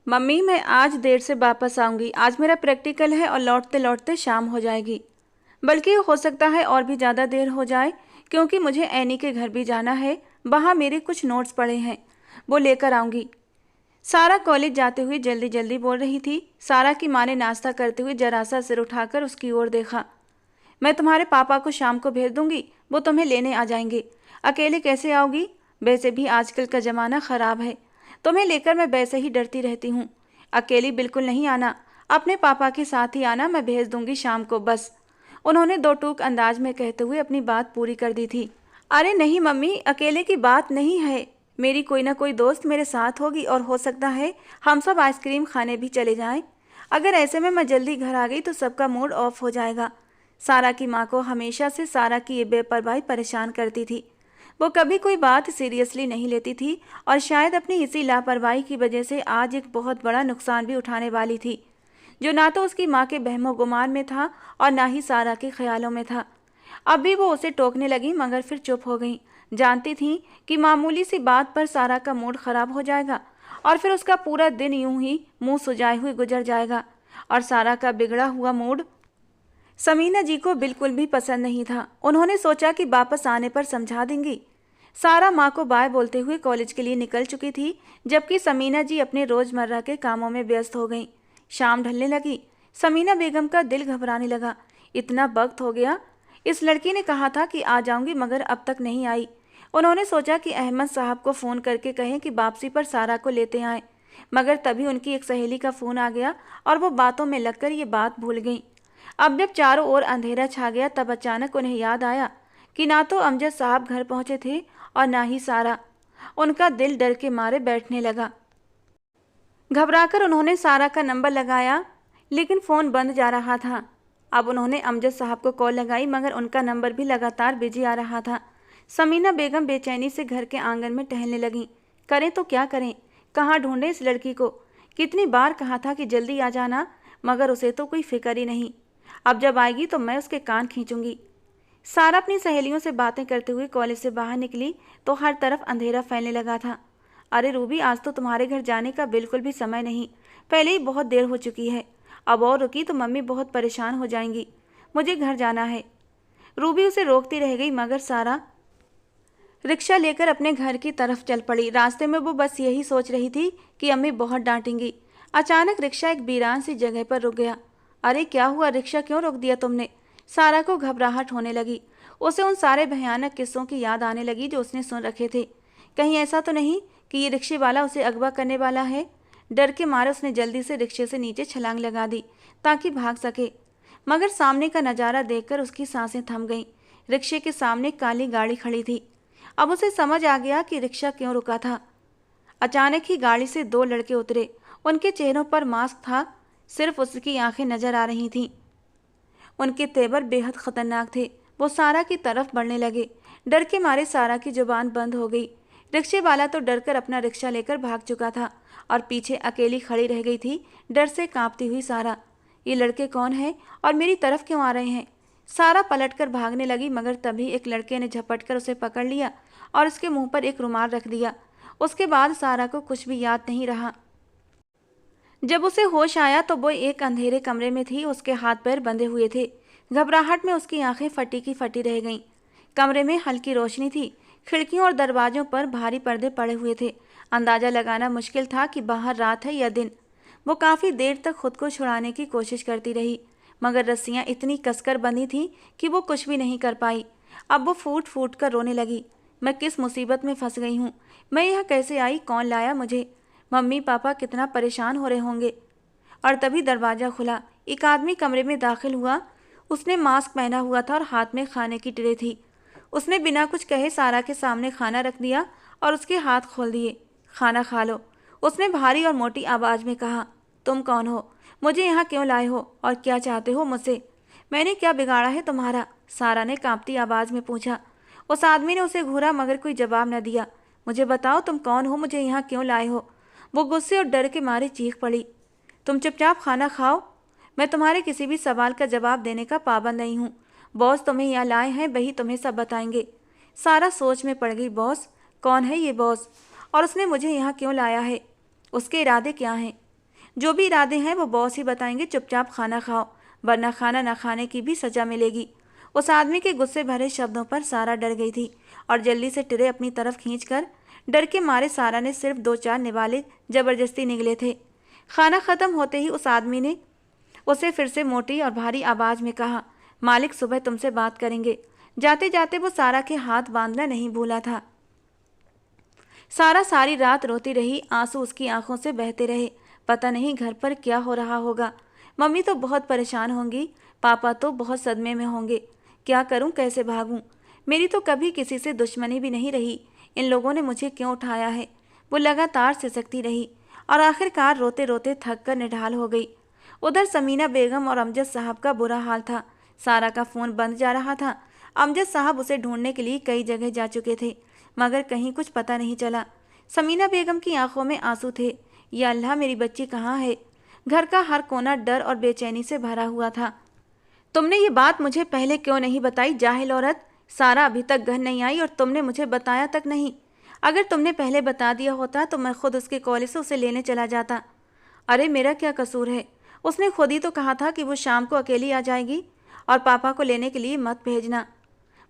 Mummy मैं आज देर से वापस आऊंगी। आज मेरा प्रैक्टिकल है और लौटते लौटते शाम हो जाएगी। बल्कि हो सकता है और भी ज़्यादा देर हो जाए, क्योंकि मुझे एनी के घर भी जाना है। वहाँ मेरे कुछ नोट्स पड़े हैं, वो लेकर आऊंगी। सारा कॉलेज जाते हुए जल्दी जल्दी बोल रही थी। सारा की माँ ने नाश्ता करते हुए जरा सा सिर उठाकर उसकी ओर देखा। मैं तुम्हारे पापा को शाम को भेज दूंगी, वो तुम्हें लेने आ जाएंगे। अकेले कैसे आओगी? वैसे भी आजकल का ज़माना ख़राब है, तुम्हें लेकर मैं वैसे ही डरती रहती हूँ। अकेली बिल्कुल नहीं आना, अपने पापा के साथ ही आना, मैं भेज दूंगी शाम को बस। उन्होंने दो टूक अंदाज में कहते हुए अपनी बात पूरी कर दी थी। अरे नहीं मम्मी, अकेले की बात नहीं है, मेरी कोई ना कोई दोस्त मेरे साथ होगी और हो सकता है हम सब आइसक्रीम खाने भी चले जाएं। अगर ऐसे में मैं जल्दी घर आ गई तो सबका मूड ऑफ हो जाएगा। सारा की माँ को हमेशा से सारा की ये बेपरवाही परेशान करती थी। वो कभी कोई बात सीरियसली नहीं लेती थी और शायद अपनी इसी लापरवाही की वजह से आज एक बहुत बड़ा नुकसान भी उठाने वाली थी, जो ना तो उसकी माँ के बहमो गुमान में था और ना ही सारा के ख्यालों में था। अब भी वो उसे टोकने लगी, मगर फिर चुप हो गई। जानती थी कि मामूली सी बात पर सारा का मूड खराब हो जाएगा और फिर उसका पूरा दिन यूं ही मुंह सुजाए हुए गुजर जाएगा। और सारा का बिगड़ा हुआ मूड समीना जी को बिल्कुल भी पसंद नहीं था। उन्होंने सोचा कि वापस आने पर समझा देंगी। सारा माँ को बाय बोलते हुए कॉलेज के लिए निकल चुकी थी, जबकि समीना जी अपने रोजमर्रा के कामों में व्यस्त हो गईं। शाम ढलने लगी। समीना बेगम का दिल घबराने लगा। इतना वक्त हो गया, इस लड़की ने कहा था कि आ जाऊंगी मगर अब तक नहीं आई। उन्होंने सोचा कि अहमद साहब को फ़ोन करके कहें कि वापसी पर सारा को लेते आए, मगर तभी उनकी एक सहेली का फ़ोन आ गया और वो बातों में लगकर ये बात भूल गई। अब जब चारों ओर अंधेरा छा गया, तब अचानक उन्हें याद आया कि ना तो अमजद साहब घर पहुंचे थे और ना ही सारा। उनका दिल डर के मारे बैठने लगा। घबराकर उन्होंने सारा का नंबर लगाया, लेकिन फ़ोन बंद जा रहा था। अब उन्होंने अमजद साहब को कॉल लगाई, मगर उनका नंबर भी लगातार बिजी आ रहा था। समीना बेगम बेचैनी से घर के आंगन में टहलने लगीं। करें तो क्या करें, कहाँ ढूंढें इस लड़की को? कितनी बार कहा था कि जल्दी आ जाना, मगर उसे तो कोई फिक्र ही नहीं। अब जब आएगी तो मैं उसके कान खींचूंगी। सारा अपनी सहेलियों से बातें करते हुए कॉलेज से बाहर निकली तो हर तरफ अंधेरा फैलने लगा था। अरे रूबी, आज तो तुम्हारे घर जाने का बिल्कुल भी समय नहीं, पहले ही बहुत देर हो चुकी है। अब और रुकी तो मम्मी बहुत परेशान हो जाएंगी, मुझे घर जाना है। रूबी उसे रोकती रह गई, मगर सारा रिक्शा लेकर अपने घर की तरफ चल पड़ी। रास्ते में वो बस यही सोच रही थी कि अम्मी बहुत डांटेंगी। अचानक रिक्शा एक वीरान सी जगह पर रुक गया। अरे क्या हुआ, रिक्शा क्यों रोक दिया तुमने? सारा को घबराहट होने लगी। उसे उन सारे भयानक किस्सों की याद आने लगी जो उसने सुन रखे थे। कहीं ऐसा तो नहीं कि ये रिक्शे वाला उसे अगवा करने वाला है? डर के मारे उसने जल्दी से रिक्शे से नीचे छलांग लगा दी ताकि भाग सके, मगर सामने का नज़ारा देखकर उसकी सांसें थम गईं। रिक्शे के सामने काली गाड़ी खड़ी थी। अब उसे समझ आ गया कि रिक्शा क्यों रुका था। अचानक ही गाड़ी से दो लड़के उतरे। उनके चेहरों पर मास्क था, सिर्फ उसकी आंखें नजर आ रही थीं। उनके तेवर बेहद खतरनाक थे। वो सारा की तरफ बढ़ने लगे। डर के मारे सारा की जुबान बंद हो गई। रिक्शे वाला तो डरकर अपना रिक्शा लेकर भाग चुका था और पीछे अकेली खड़ी रह गई थी, डर से कांपती हुई सारा। ये लड़के कौन हैं और मेरी तरफ क्यों आ रहे हैं? सारा पलटकर भागने लगी, मगर तभी एक लड़के ने झपटकर उसे पकड़ लिया और उसके मुंह पर एक रुमाल रख दिया। उसके बाद सारा को कुछ भी याद नहीं रहा। जब उसे होश आया तो वो एक अंधेरे कमरे में थी। उसके हाथ पैर बंधे हुए थे। घबराहट में उसकी आंखें फटी की फटी रह गईं। कमरे में हल्की रोशनी थी। खिड़कियों और दरवाजों पर भारी पर्दे पड़े हुए थे। अंदाजा लगाना मुश्किल था कि बाहर रात है या दिन। वो काफ़ी देर तक खुद को छुड़ाने की कोशिश करती रही, मगर रस्सियाँ इतनी कसकर बंधी थीं कि वो कुछ भी नहीं कर पाई। अब वो फूट फूट कर रोने लगी। मैं किस मुसीबत में फंस गई हूँ? मैं यहाँ कैसे आई? कौन लाया मुझे? मम्मी पापा कितना परेशान हो रहे होंगे। और तभी दरवाज़ा खुला। एक आदमी कमरे में दाखिल हुआ। उसने मास्क पहना हुआ था और हाथ में खाने की ट्रे थी। उसने बिना कुछ कहे सारा के सामने खाना रख दिया और उसके हाथ खोल दिए। खाना खा लो, उसने भारी और मोटी आवाज़ में कहा। तुम कौन हो? मुझे यहाँ क्यों लाए हो और क्या चाहते हो मुझसे? मैंने क्या बिगाड़ा है तुम्हारा? सारा ने कांपती आवाज़ में पूछा। उस आदमी ने उसे घूरा, मगर कोई जवाब न दिया। मुझे बताओ, तुम कौन हो? मुझे यहाँ क्यों लाए हो? वो गुस्से और डर के मारे चीख पड़ी। तुम चुपचाप खाना खाओ, मैं तुम्हारे किसी भी सवाल का जवाब देने का पाबंद नहीं हूँ। बॉस तुम्हें यहाँ लाए हैं, वही तुम्हें सब बताएंगे। सारा सोच में पड़ गई। बॉस? कौन है ये बॉस और उसने मुझे यहाँ क्यों लाया है? उसके इरादे क्या हैं? जो भी इरादे हैं वो बॉस ही बताएंगे, चुपचाप खाना खाओ वरना खाना न खाने की भी सजा मिलेगी। उस आदमी के गुस्से भरे शब्दों पर सारा डर गई थी और जल्दी से ट्रे अपनी तरफ खींचकर डर के मारे सारा ने सिर्फ 2-4 निवाले जबरदस्ती निगले थे। खाना खत्म होते ही उस आदमी ने उसे फिर से मोटी और भारी आवाज में कहा, मालिक सुबह तुमसे बात करेंगे। जाते जाते वो सारा के हाथ बांधना नहीं भूला था। सारा सारी रात रोती रही, आंसू उसकी आंखों से बहते रहे। पता नहीं घर पर क्या हो रहा होगा। मम्मी तो बहुत परेशान होंगी, पापा तो बहुत सदमे में होंगे। क्या करूं, कैसे भागूं? मेरी तो कभी किसी से दुश्मनी भी नहीं रही, इन लोगों ने मुझे क्यों उठाया है? वो लगातार सिसकती रही और आखिरकार रोते रोते थक कर निढाल हो गई। उधर समीना बेगम और अमजद साहब का बुरा हाल था। सारा का फ़ोन बंद जा रहा था। अमजद साहब उसे ढूंढने के लिए कई जगह जा चुके थे, मगर कहीं कुछ पता नहीं चला। समीना बेगम की आंखों में आंसू थे। या अल्लाह, मेरी बच्ची कहाँ है? घर का हर कोना डर और बेचैनी से भरा हुआ था। तुमने ये बात मुझे पहले क्यों नहीं बताई, जाहिल औरत? सारा अभी तक घर नहीं आई और तुमने मुझे बताया तक नहीं। अगर तुमने पहले बता दिया होता तो मैं खुद उसके कॉलेज से उसे लेने चला जाता। अरे मेरा क्या कसूर है? उसने खुद ही तो कहा था कि वो शाम को अकेली आ जाएगी और पापा को लेने के लिए मत भेजना।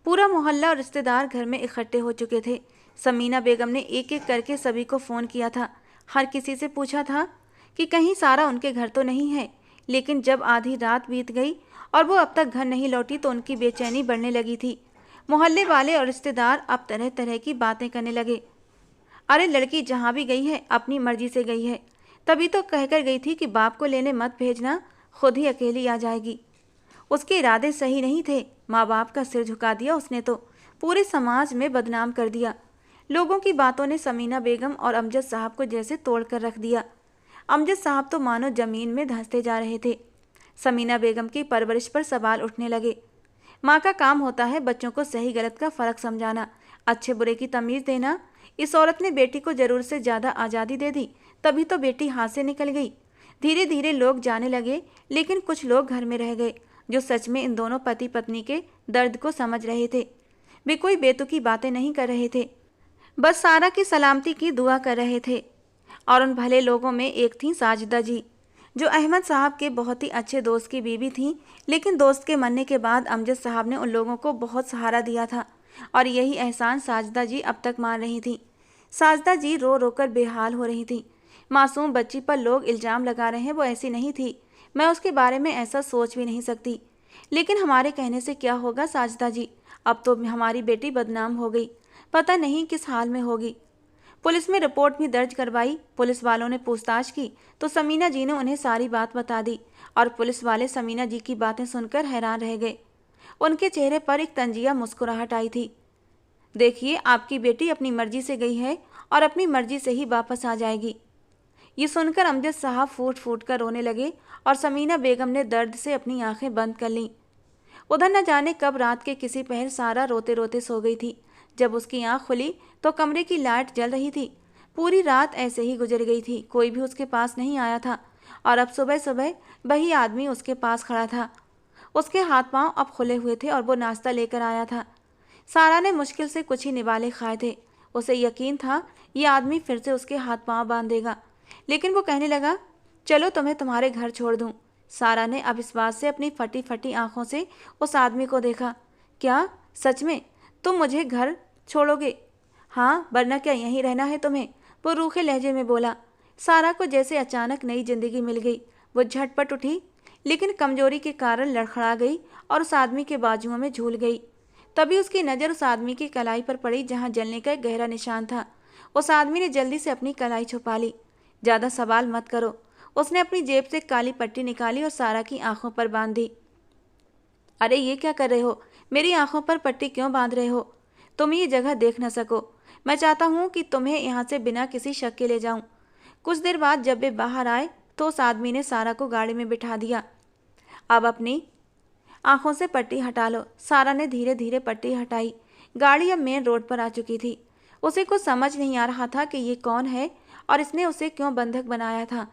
पूरा मोहल्ला और रिश्तेदार घर में इकट्ठे हो चुके थे। समीना बेगम ने एक एक करके सभी को फ़ोन किया था। हर किसी से पूछा था कि कहीं सारा उनके घर तो नहीं है। लेकिन जब आधी रात बीत गई और वो अब तक घर नहीं लौटी तो उनकी बेचैनी बढ़ने लगी थी। मोहल्ले वाले और रिश्तेदार अब तरह तरह की बातें करने लगे। अरे लड़की जहाँ भी गई है अपनी मर्जी से गई है, तभी तो कहकर गई थी कि बाप को लेने मत भेजना, खुद ही अकेली आ जाएगी। उसके इरादे सही नहीं थे, माँ बाप का सिर झुका दिया उसने तो पूरे समाज में बदनाम कर दिया। लोगों की बातों ने समीना बेगम और अमजद साहब को जैसे तोड़ कर रख दिया। अमजद साहब तो मानो जमीन में धंसते जा रहे थे। समीना बेगम की परवरिश पर सवाल उठने लगे। माँ का काम होता है बच्चों को सही गलत का फ़र्क समझाना, अच्छे बुरे की तमीज़ देना। इस औरत ने बेटी को ज़रूर से ज़्यादा आज़ादी दे दी, तभी तो बेटी हाथ से निकल गई। धीरे धीरे लोग जाने लगे, लेकिन कुछ लोग घर में रह गए जो सच में इन दोनों पति पत्नी के दर्द को समझ रहे थे। वे कोई बेतुकी बातें नहीं कर रहे थे, बस सारा की सलामती की दुआ कर रहे थे। और उन भले लोगों में एक थी साजिदा जी, जो अहमद साहब के बहुत ही अच्छे दोस्त की बीवी थी। लेकिन दोस्त के मरने के बाद अमजद साहब ने उन लोगों को बहुत सहारा दिया था और यही एहसान साजिदा जी अब तक मान रही थी। साजिदा जी रो रो कर बेहाल हो रही थी। मासूम बच्ची पर लोग इल्ज़ाम लगा रहे हैं, वो ऐसी नहीं थी, मैं उसके बारे में ऐसा सोच भी नहीं सकती। लेकिन हमारे कहने से क्या होगा साजिदा जी, अब तो हमारी बेटी बदनाम हो गई, पता नहीं किस हाल में होगी। पुलिस में रिपोर्ट भी दर्ज करवाई। पुलिस वालों ने पूछताछ की तो समीना जी ने उन्हें सारी बात बता दी और पुलिस वाले समीना जी की बातें सुनकर हैरान रह गए। उनके चेहरे पर एक तंजिया मुस्कुराहट आई थी। देखिए, आपकी बेटी अपनी मर्जी से गई है और अपनी मर्जी से ही वापस आ जाएगी। ये सुनकर अमजद साहब फूट फूट कर रोने लगे और समीना बेगम ने दर्द से अपनी आंखें बंद कर लीं। उधर न जाने कब रात के किसी पहर सारा रोते रोते सो गई थी। जब उसकी आंख खुली तो कमरे की लाइट जल रही थी। पूरी रात ऐसे ही गुजर गई थी, कोई भी उसके पास नहीं आया था और अब सुबह सुबह वही आदमी उसके पास खड़ा था। उसके हाथ पांव अब खुले हुए थे और वो नाश्ता लेकर आया था। सारा ने मुश्किल से कुछ ही निवाले खाए थे। उसे यकीन था ये आदमी फिर से उसके हाथ पांव बांध देगा, लेकिन वो कहने लगा, चलो तुम्हें तुम्हारे घर छोड़ दूं। सारा ने अब इस बात से अपनी फटी फटी आंखों से उस आदमी को देखा। क्या सच में तुम मुझे घर छोड़ोगे? हाँ, वरना क्या यहीं रहना है तुम्हें? वो रूखे लहजे में बोला। सारा को जैसे अचानक नई जिंदगी मिल गई। वो झटपट उठी, लेकिन कमजोरी के कारण लड़खड़ा गई और उस आदमी के बाजुओं में झूल गई। तभी उसकी नज़र उस आदमी की कलाई पर पड़ी जहाँ जलने का एक गहरा निशान था। उस आदमी ने जल्दी से अपनी कलाई छुपा ली। ज़्यादा सवाल मत करो। उसने अपनी जेब से काली पट्टी निकाली और सारा की आंखों पर बांध दी। अरे ये क्या कर रहे हो? मेरी आंखों पर पट्टी क्यों बांध रहे हो? तुम ये जगह देख न सको। मैं चाहता हूँ कि तुम्हें यहाँ से बिना किसी शक के ले जाऊँ। कुछ देर बाद जब वे बाहर आए तो उस आदमी ने सारा को गाड़ी में बिठा दिया। अब अपनी आंखों से पट्टी हटा लो। सारा ने धीरे धीरे पट्टी हटाई। गाड़ी अब मेन रोड पर आ चुकी थी। उसे कुछ समझ नहीं आ रहा था कि ये कौन है और इसने उसे क्यों बंधक बनाया था।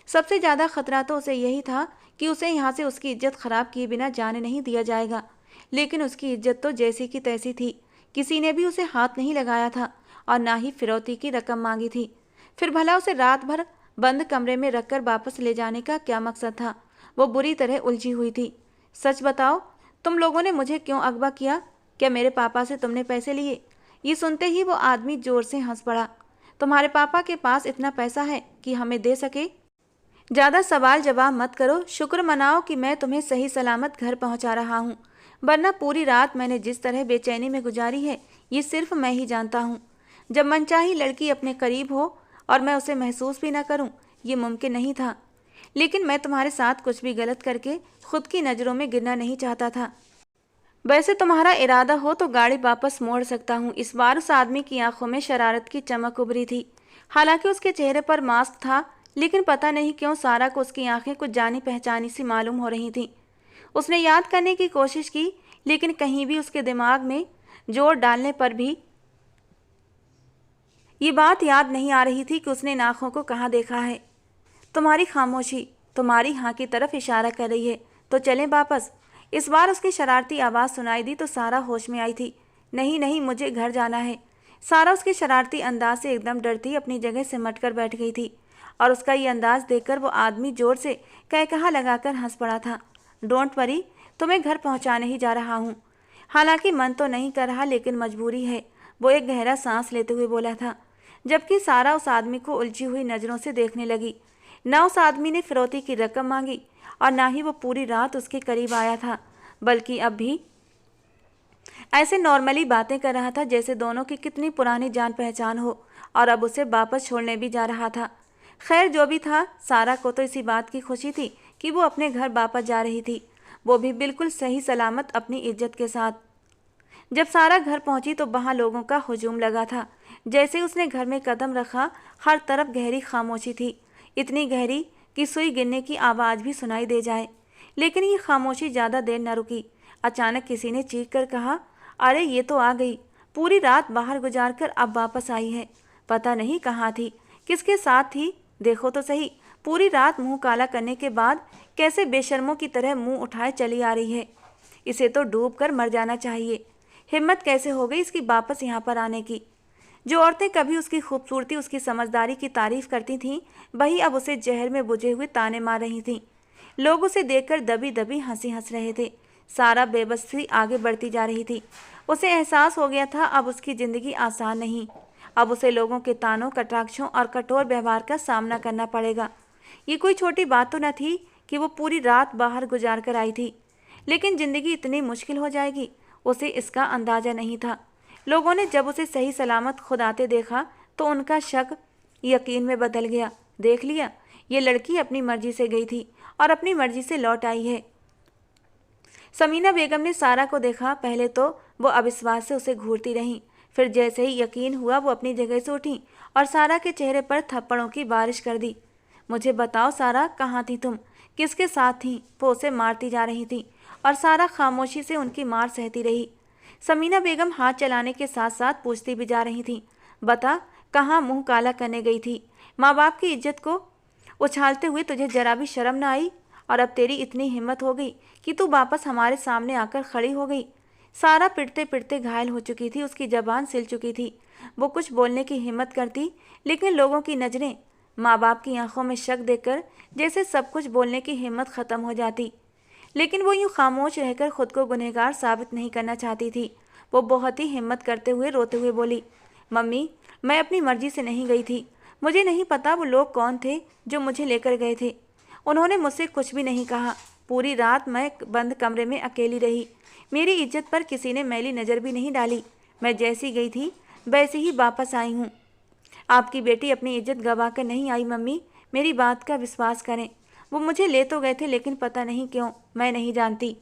सबसे ज़्यादा खतरा तो उसे यही था कि उसे यहाँ से उसकी इज्जत खराब किए बिना जाने नहीं दिया जाएगा। लेकिन उसकी इज्जत तो जैसी की तैसी थी। किसी ने भी उसे हाथ नहीं लगाया था और ना ही फिरौती की रकम मांगी थी। फिर भला उसे रात भर बंद कमरे में रखकर वापस ले जाने का क्या मकसद था? वो बुरी तरह उलझी हुई थी। सच बताओ, तुम लोगों ने मुझे क्यों अगवा किया? क्या मेरे पापा से तुमने पैसे लिए? ये सुनते ही वो आदमी जोर से हंस पड़ा। तुम्हारे पापा के पास इतना पैसा है कि हमें दे सके? ज़्यादा सवाल जवाब मत करो, शुक्र मनाओ कि मैं तुम्हें सही सलामत घर पहुंचा रहा हूं, वरना पूरी रात मैंने जिस तरह बेचैनी में गुजारी है ये सिर्फ मैं ही जानता हूं। जब मनचाही लड़की अपने करीब हो और मैं उसे महसूस भी ना करूं, ये मुमकिन नहीं था। लेकिन मैं तुम्हारे साथ कुछ भी गलत करके खुद की नज़रों में गिरना नहीं चाहता था। वैसे तुम्हारा इरादा हो तो गाड़ी वापस मोड़ सकता हूँ। इस बार उस आदमी की आंखों में शरारत की चमक उभरी थी। हालांकि उसके चेहरे पर मास्क था, लेकिन पता नहीं क्यों सारा को उसकी आंखें कुछ जानी पहचानी सी मालूम हो रही थीं। उसने याद करने की कोशिश की, लेकिन कहीं भी उसके दिमाग में जोर डालने पर भी ये बात याद नहीं आ रही थी कि उसने इन आंखों को कहाँ देखा है। तुम्हारी खामोशी तुम्हारी हाँ की तरफ इशारा कर रही है, तो चलें वापस। इस बार उसकी शरारती आवाज़ सुनाई दी तो सारा होश में आई थी। नहीं नहीं, मुझे घर जाना है। सारा उसके शरारती अंदाज से एकदम डरती अपनी जगह सिमट कर बैठ गई थी, और उसका ये अंदाज देखकर वो आदमी जोर से कहकहा लगाकर हंस पड़ा था। डोंट वरी, तुम्हें घर पहुंचाने ही जा रहा हूँ। हालांकि मन तो नहीं कर रहा, लेकिन मजबूरी है, वो एक गहरा सांस लेते हुए बोला था, जबकि सारा उस आदमी को उलझी हुई नज़रों से देखने लगी। ना उस आदमी ने फिरौती की रकम मांगी और ना ही वो पूरी रात उसके करीब आया था, बल्कि अब भी ऐसे नॉर्मली बातें कर रहा था जैसे दोनों की कितनी पुरानी जान पहचान हो, और अब उसे वापस छोड़ने भी जा रहा था। खैर जो भी था, सारा को तो इसी बात की खुशी थी कि वो अपने घर वापस जा रही थी, वो भी बिल्कुल सही सलामत अपनी इज्जत के साथ। जब सारा घर पहुंची तो वहाँ लोगों का हुजूम लगा था। जैसे उसने घर में कदम रखा, हर तरफ गहरी खामोशी थी, इतनी गहरी कि सुई गिरने की आवाज़ भी सुनाई दे जाए। लेकिन ये खामोशी ज़्यादा देर न रुकी। अचानक किसी ने चीख कर कहा, अरे ये तो आ गई, पूरी रात बाहर गुजार कर अब वापस आई है। पता नहीं कहाँ थी, किसके साथ थी, देखो तो सही। पूरी रात मुंह काला करने के बाद कैसे बेशर्मों की तरह मुंह उठाए चली आ रही है। इसे तो डूब कर मर जाना चाहिए। हिम्मत कैसे हो गई इसकी वापस यहाँ पर आने की। जो औरतें कभी उसकी खूबसूरती उसकी समझदारी की तारीफ करती थीं, वही अब उसे जहर में बुझे हुए ताने मार रही थीं। लोग उसे देखकर दबी दबी हंसी हंस रहे थे। सारा बेबसी आगे बढ़ती जा रही थी। उसे एहसास हो गया था अब उसकी ज़िंदगी आसान नहीं। अब उसे लोगों के तानों, कटाक्षों और कठोर व्यवहार का सामना करना पड़ेगा। ये कोई छोटी बात तो न थी कि वो पूरी रात बाहर गुजार कर आई थी, लेकिन ज़िंदगी इतनी मुश्किल हो जाएगी, उसे इसका अंदाज़ा नहीं था। लोगों ने जब उसे सही सलामत खुद आते देखा तो उनका शक यकीन में बदल गया। देख लिया, ये लड़की अपनी मर्जी से गई थी और अपनी मर्जी से लौट आई है। समीना बेगम ने सारा को देखा। पहले तो वो अविश्वास से उसे घूरती रहीं, फिर जैसे ही यकीन हुआ वो अपनी जगह से उठी और सारा के चेहरे पर थप्पड़ों की बारिश कर दी। मुझे बताओ सारा, कहाँ थी तुम, किसके साथ थी? वो उसे मारती जा रही थी और सारा खामोशी से उनकी मार सहती रही। समीना बेगम हाथ चलाने के साथ साथ पूछती भी जा रही थी, बता कहाँ मुंह काला करने गई थी? माँ बाप की इज्जत को उछालते हुए तुझे जरा भी शर्म न आई? और अब तेरी इतनी हिम्मत हो गई कि तू वापस हमारे सामने आकर खड़ी हो गई। सारा पिटते पिटते घायल हो चुकी थी, उसकी जबान सिल चुकी थी। वो कुछ बोलने की हिम्मत करती, लेकिन लोगों की नज़रें, माँ बाप की आंखों में शक देखकर जैसे सब कुछ बोलने की हिम्मत ख़त्म हो जाती। लेकिन वो यूँ खामोश रहकर खुद को गुनहगार साबित नहीं करना चाहती थी। वो बहुत ही हिम्मत करते हुए रोते हुए बोली, मम्मी मैं अपनी मर्जी से नहीं गई थी। मुझे नहीं पता वो लोग कौन थे जो मुझे लेकर गए थे। उन्होंने मुझसे कुछ भी नहीं कहा। पूरी रात मैं बंद कमरे में अकेली रही। मेरी इज्जत पर किसी ने मैली नज़र भी नहीं डाली। मैं जैसी गई थी वैसे ही वापस आई हूँ। आपकी बेटी अपनी इज्जत गंवा कर नहीं आई मम्मी, मेरी बात का विश्वास करें। वो मुझे ले तो गए थे, लेकिन पता नहीं क्यों, मैं नहीं जानती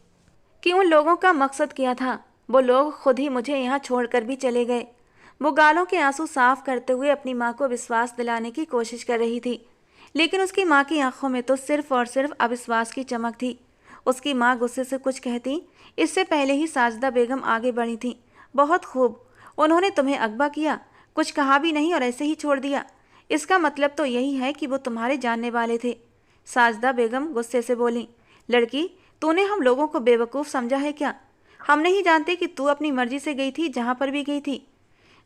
कि उन लोगों का मकसद क्या था। वो लोग खुद ही मुझे यहाँ छोड़कर भी चले गए। वो गालों के आंसू साफ करते हुए अपनी माँ को विश्वास दिलाने की कोशिश कर रही थी, लेकिन उसकी माँ की आंखों में तो सिर्फ और सिर्फ अविश्वास की चमक थी। उसकी माँ गुस्से से कुछ कहती, इससे पहले ही साजिदा बेगम आगे बढ़ी थी। बहुत खूब, उन्होंने तुम्हें अगवा किया, कुछ कहा भी नहीं और ऐसे ही छोड़ दिया। इसका मतलब तो यही है कि वो तुम्हारे जानने वाले थे। साजिदा बेगम गुस्से से बोली, लड़की तूने हम लोगों को बेवकूफ़ समझा है क्या? हम नहीं जानते कि तू अपनी मर्जी से गई थी जहाँ पर भी गई थी।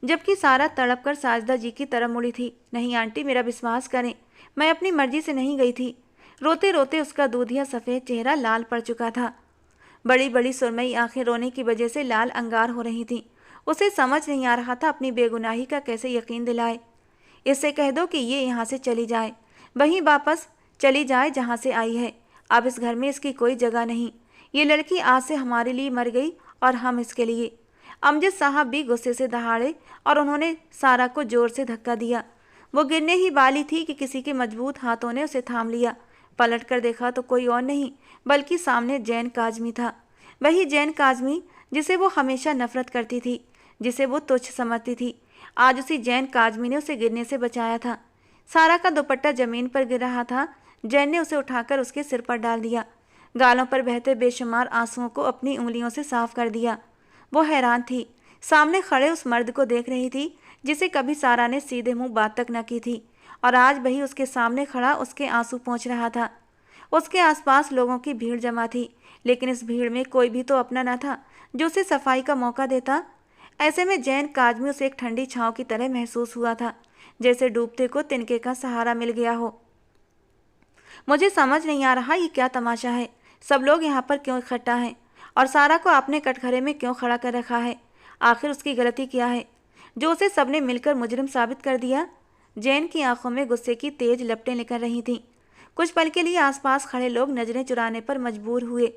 जबकि सारा तड़प कर साजदा जी की तरफ मुड़ी थी। नहीं आंटी, मेरा विश्वास करें, मैं अपनी मर्जी से नहीं गई थी। रोते रोते उसका दूधिया सफ़ेद चेहरा लाल पड़ चुका था। बड़ी बड़ी सुरमई आंखें रोने की वजह से लाल अंगार हो रही थीं। उसे समझ नहीं आ रहा था अपनी बेगुनाही का कैसे यकीन दिलाए। इससे कह दो कि ये यहाँ से चली जाए, वहीं वापस चली जाए जहाँ से आई है। अब इस घर में इसकी कोई जगह नहीं। ये लड़की आज से हमारे लिए मर गई और हम इसके लिए। अमजद साहब भी गुस्से से दहाड़े और उन्होंने सारा को जोर से धक्का दिया। वो गिरने ही वाली थी कि किसी के मजबूत हाथों ने उसे थाम लिया। पलट कर देखा तो कोई और नहीं बल्कि सामने जैन काजमी था। वही जैन काजमी जिसे वो हमेशा नफरत करती थी, जिसे वो तुच्छ समझती थी। आज उसी जैन काजमी ने उसे गिरने से बचाया था। सारा का दुपट्टा जमीन पर गिर रहा था। जैन ने उसे उठाकर उसके सिर पर डाल दिया, गालों पर बहते बेशुमार आंसुओं को अपनी उंगलियों से साफ कर दिया। वो हैरान थी, सामने खड़े उस मर्द को देख रही थी जिसे कभी सारा ने सीधे मुंह बात तक न की थी, और आज वही उसके सामने खड़ा उसके आंसू पोंछ रहा था। उसके आसपास लोगों की भीड़ जमा थी, लेकिन इस भीड़ में कोई भी तो अपना न था जो उसे सफाई का मौका देता। ऐसे में जैन काजमी उसे एक ठंडी छांव की तरह महसूस हुआ था, जैसे डूबते को तिनके का सहारा मिल गया हो। मुझे समझ नहीं आ रहा ये क्या तमाशा है। सब लोग यहाँ पर क्यों इकट्ठा हैं और सारा को आपने कटघरे में क्यों खड़ा कर रखा है? आखिर उसकी गलती क्या है जो उसे सबने मिलकर मुजरिम साबित कर दिया? जैन की आंखों में गुस्से की तेज लपटें निकल रही थीं। कुछ पल के लिए आसपास खड़े लोग नजरें चुराने पर मजबूर हुए।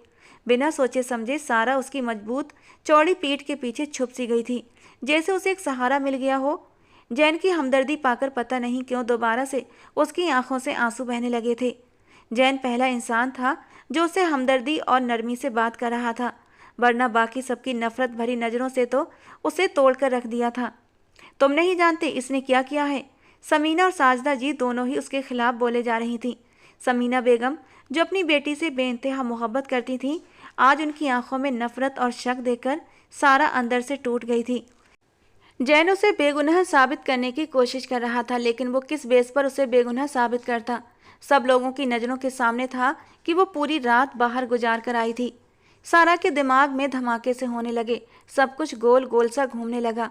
बिना सोचे समझे सारा उसकी मजबूत चौड़ी पीठ के पीछे छुप सी गई थी, जैसे उसे एक सहारा मिल गया हो। जैन की हमदर्दी पाकर पता नहीं क्यों दोबारा से उसकी आंखों से आंसू बहने लगे थे। जैन पहला इंसान था जो उसे हमदर्दी और नरमी से बात कर रहा था, वरना बाकी सबकी नफरत भरी नज़रों से तो उसे तोड़ कर रख दिया था। तुम नहीं जानते इसने क्या किया है? समीना और साजदा जी दोनों ही उसके खिलाफ बोले जा रही थीं। समीना बेगम जो अपनी बेटी से बेइंतहा मोहब्बत करती थी, आज उनकी आंखों में नफरत और शक देखकर सारा अंदर से टूट गई थी। जैन उसे बेगुनाह साबित करने की कोशिश कर रहा था, लेकिन वो किस बेस पर उसे बेगुनाह साबित करता? सब लोगों की नज़रों के सामने था कि वो पूरी रात बाहर गुजार कर आई थी। सारा के दिमाग में धमाके से होने लगे, सब कुछ गोल गोल सा घूमने लगा।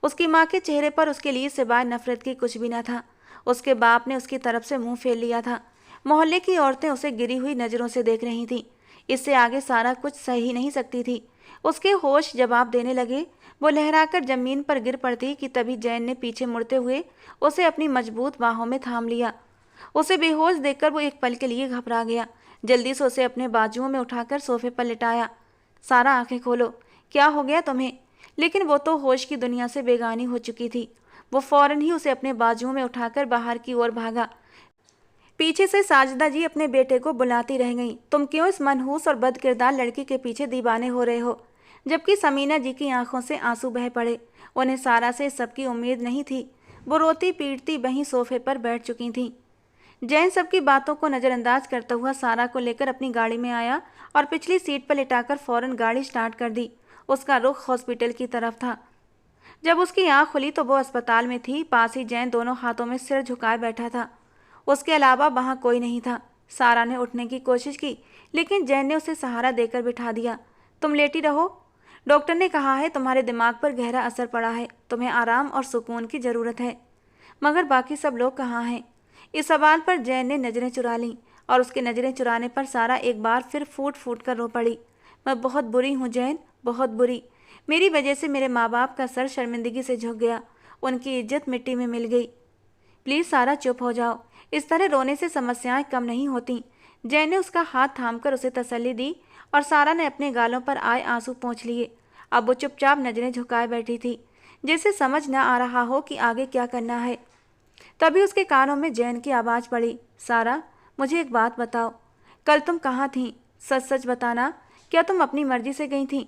उसकी माँ के चेहरे पर उसके लिए सिवाय नफरत की कुछ भी न था। उसके बाप ने उसकी तरफ से मुंह फेर लिया था। मोहल्ले की औरतें उसे गिरी हुई नज़रों से देख रही थीं। इससे आगे सारा कुछ सह ही नहीं सकती थी। उसके होश जवाब देने लगे। वो लहराकर जमीन पर गिर पड़ती कि तभी जैन ने पीछे मुड़ते हुए उसे अपनी मजबूत बाहों में थाम लिया। उसे बेहोश देखकर वो एक पल के लिए घबरा गया। जल्दी से उसे अपने बाजुओं में उठाकर सोफे पर लिटाया। सारा, आंखें खोलो, क्या हो गया तुम्हें? लेकिन वो तो होश की दुनिया से बेगानी हो चुकी थी। वो फौरन ही उसे अपने बाजुओं में उठाकर बाहर की ओर भागा। पीछे से साजिदा जी अपने बेटे को बुलाती रह गईं। तुम क्यों इस मनहूस और बदकिरदार लड़की के पीछे दीवाने हो रहे हो? जबकि समीना जी की आंखों से आंसू बह पड़े। उन्हें सारा से सबकी उम्मीद नहीं थी। वो रोती पीटती वहीं सोफे पर बैठ चुकी थीं। जैन सबकी बातों को नज़रअंदाज करता हुआ सारा को लेकर अपनी गाड़ी में आया और पिछली सीट पर लिटाकर फौरन गाड़ी स्टार्ट कर दी। उसका रुख हॉस्पिटल की तरफ था। जब उसकी आंख खुली तो वो अस्पताल में थी। पास ही जैन दोनों हाथों में सिर झुकाए बैठा था। उसके अलावा वहाँ कोई नहीं था। सारा ने उठने की कोशिश की, लेकिन जैन ने उसे सहारा देकर बिठा दिया। तुम लेटी रहो, डॉक्टर ने कहा है तुम्हारे दिमाग पर गहरा असर पड़ा है, तुम्हें आराम और सुकून की ज़रूरत है। मगर बाकी सब लोग कहाँ हैं? इस सवाल पर जैन ने नज़रें चुरा लीं, और उसकी नज़रें चुराने पर सारा एक बार फिर फूट फूट कर रो पड़ी। मैं बहुत बुरी हूँ जैन, बहुत बुरी। मेरी वजह से मेरे माँ बाप का सर शर्मिंदगी से झुक गया, उनकी इज्जत मिट्टी में मिल गई। प्लीज़ सारा चुप हो जाओ, इस तरह रोने से समस्याएं कम नहीं होती। जैन ने उसका हाथ थामकर उसे तसल्ली दी और सारा ने अपने गालों पर आए आंसू पोंछ लिए। अब वो चुपचाप नज़रें झुकाए बैठी थी, जैसे समझ न आ रहा हो कि आगे क्या करना है। तभी उसके कानों में जैन की आवाज़ पड़ी। सारा, मुझे एक बात बताओ, कल तुम कहाँ थीं? सच सच बताना, क्या तुम अपनी मर्जी से गई थीं?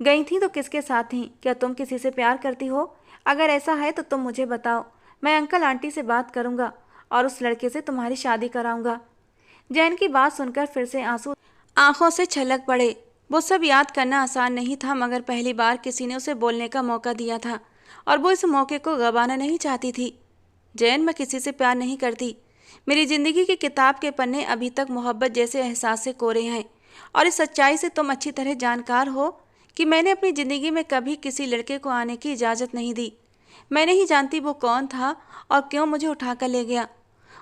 गई थीं तो किसके साथ थीं? क्या तुम किसी से प्यार करती हो? अगर ऐसा है तो तुम मुझे बताओ। मैं अंकल आंटी से बात करूँगा और उस लड़के से तुम्हारी शादी कराऊँगा। जैन की बात सुनकर फिर से आंसू आंखों से छलक पड़े। वो सब याद करना आसान नहीं था, मगर पहली बार किसी ने उसे बोलने का मौका दिया था और वो इस मौके को गंवाना नहीं चाहती थी। जैन, मैं किसी से प्यार नहीं करती। मेरी ज़िंदगी की किताब के पन्ने अभी तक मोहब्बत जैसे एहसास से कोरे हैं, और इस सच्चाई से तुम अच्छी तरह जानकार हो कि मैंने अपनी ज़िंदगी में कभी किसी लड़के को आने की इजाज़त नहीं दी। मैं नहीं जानती वो कौन था और क्यों मुझे उठाकर ले गया।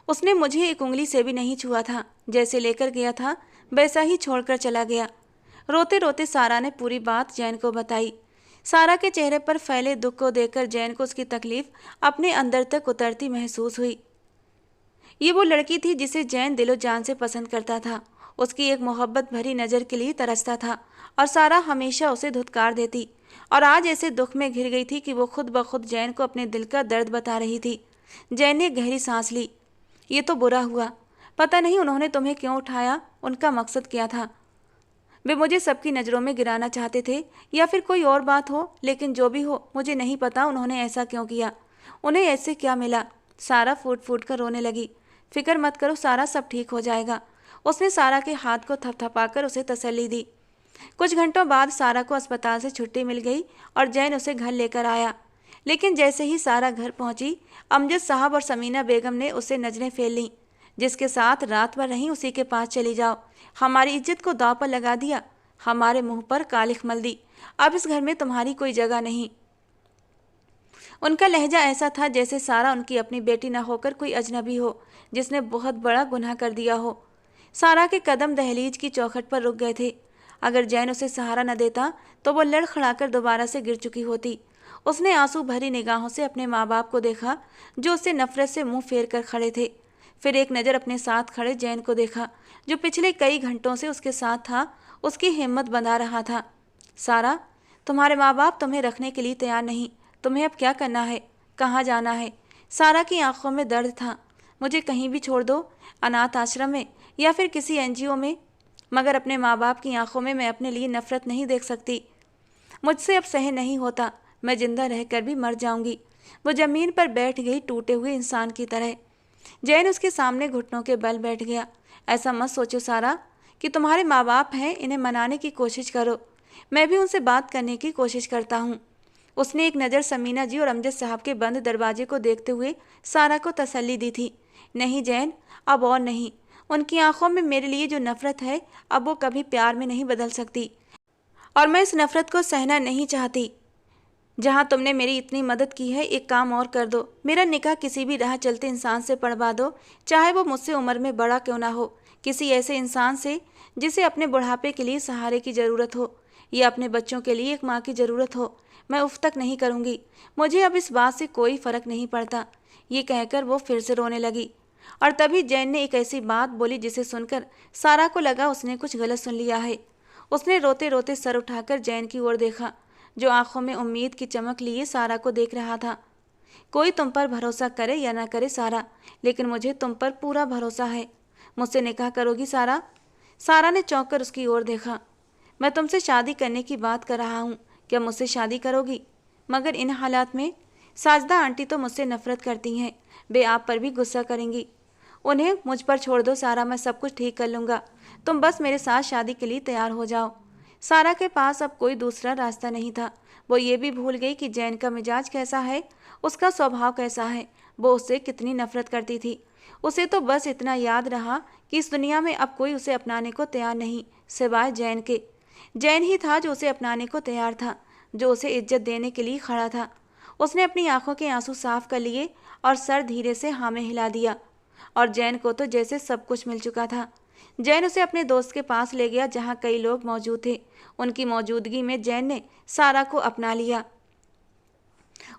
उसने मुझे एक उंगली से भी नहीं छुआ था। जैसे लेकर गया था वैसा ही छोड़कर चला गया। रोते रोते सारा ने पूरी बात जैन को बताई। सारा के चेहरे पर फैले दुख को देखकर जैन को उसकी तकलीफ अपने अंदर तक उतरती महसूस हुई। ये वो लड़की थी जिसे जैन दिलो जान से पसंद करता था। उसकी एक मोहब्बत भरी नज़र के लिए तरसता था और सारा हमेशा उसे धुतकार देती। और आज ऐसे दुख में घिर गई थी कि वो खुद ब खुद जैन को अपने दिल का दर्द बता रही थी। जैन ने गहरी सांस ली। ये तो बुरा हुआ। पता नहीं उन्होंने तुम्हें क्यों उठाया, उनका मकसद क्या था। वे मुझे सबकी नज़रों में गिराना चाहते थे या फिर कोई और बात हो, लेकिन जो भी हो मुझे नहीं पता उन्होंने ऐसा क्यों किया। उन्हें ऐसे क्या मिला। सारा फूट फूट कर रोने लगी। फिक्र मत करो सारा, सब ठीक हो जाएगा। उसने सारा के हाथ को थपथपाकर उसे तसल्ली दी। कुछ घंटों बाद सारा को अस्पताल से छुट्टी मिल गई और जैन उसे घर लेकर आया। लेकिन जैसे ही सारा घर पहुंची, अमजद साहब और समीना बेगम ने उसे नजरें फेर लीं। जिसके साथ रात भर रहीं उसी के पास चली जाओ। हमारी इज्जत को दांव पर लगा दिया, हमारे मुंह पर कालिख मल दी। अब इस घर में तुम्हारी कोई जगह नहीं। उनका लहजा ऐसा था जैसे सारा उनकी अपनी बेटी न होकर कोई अजनबी हो जिसने बहुत बड़ा गुनाह कर दिया हो। सारा के कदम दहलीज की चौखट पर रुक गए थे। अगर जैन उसे सहारा न देता तो वो लड़खड़ाकर दोबारा से गिर चुकी होती। उसने आंसू भरी निगाहों से अपने माँ बाप को देखा जो उससे नफरत से मुंह फेर कर खड़े थे। फिर एक नज़र अपने साथ खड़े जैन को देखा जो पिछले कई घंटों से उसके साथ था, उसकी हिम्मत बंधा रहा था। सारा, तुम्हारे माँ बाप तुम्हें रखने के लिए तैयार नहीं। तुम्हें अब क्या करना है, कहाँ जाना है। सारा की आंखों में दर्द था। मुझे कहीं भी छोड़ दो, अनाथ आश्रम में या फिर किसी एनजीओ में, मगर अपने माँ बाप की आंखों में मैं अपने लिए नफरत नहीं देख सकती। मुझसे अब सहन नहीं होता। मैं जिंदा रहकर भी मर जाऊंगी। वो जमीन पर बैठ गई टूटे हुए इंसान की तरह। जैन उसके सामने घुटनों के बल बैठ गया। ऐसा मत सोचो सारा कि तुम्हारे माँ बाप हैं, इन्हें मनाने की कोशिश करो। मैं भी उनसे बात करने की कोशिश करता हूँ। उसने एक नज़र समीना जी और अमजद साहब के बंद दरवाजे को देखते हुए सारा को तसल्ली दी थी। नहीं जैन, अब और नहीं। उनकी आंखों में मेरे लिए जो नफरत है अब वो कभी प्यार में नहीं बदल सकती, और मैं इस नफरत को सहना नहीं चाहती। जहाँ तुमने मेरी इतनी मदद की है, एक काम और कर दो। मेरा निकाह किसी भी राह चलते इंसान से पढ़वा दो, चाहे वो मुझसे उम्र में बड़ा क्यों ना हो। किसी ऐसे इंसान से जिसे अपने बुढ़ापे के लिए सहारे की ज़रूरत हो या अपने बच्चों के लिए एक माँ की ज़रूरत हो। मैं उफ तक नहीं करूँगी। मुझे अब इस बात से कोई फ़र्क नहीं पड़ता। ये कहकर वो फिर से रोने लगी। और तभी जैन ने एक ऐसी बात बोली जिसे सुनकर सारा को लगा उसने कुछ गलत सुन लिया है। उसने रोते रोते सर उठाकर जैन की ओर देखा जो आंखों में उम्मीद की चमक लिए सारा को देख रहा था। कोई तुम पर भरोसा करे या ना करे सारा, लेकिन मुझे तुम पर पूरा भरोसा है। मुझसे निकाह करोगी सारा? सारा ने चौंक कर उसकी ओर देखा। मैं तुमसे शादी करने की बात कर रहा हूँ, क्या मुझसे शादी करोगी? मगर इन हालात में साजदा आंटी तो मुझसे नफरत करती हैं, वे आप पर भी गुस्सा करेंगी। उन्हें मुझ पर छोड़ दो सारा, मैं सब कुछ ठीक कर लूँगा। तुम बस मेरे साथ शादी के लिए तैयार हो जाओ। सारा के पास अब कोई दूसरा रास्ता नहीं था। वो ये भी भूल गई कि जैन का मिजाज कैसा है, उसका स्वभाव कैसा है, वो उससे कितनी नफरत करती थी। उसे तो बस इतना याद रहा कि इस दुनिया में अब कोई उसे अपनाने को तैयार नहीं सिवाय जैन के। जैन ही था जो उसे अपनाने को तैयार था, जो उसे इज्जत देने के लिए खड़ा था। उसने अपनी आंखों के आंसू साफ कर लिए और सर धीरे से हाँ में हिला दिया। और जैन को तो जैसे सब कुछ मिल चुका था। जैन उसे अपने दोस्त के पास ले गया जहाँ कई लोग मौजूद थे। उनकी मौजूदगी में जैन ने सारा को अपना लिया,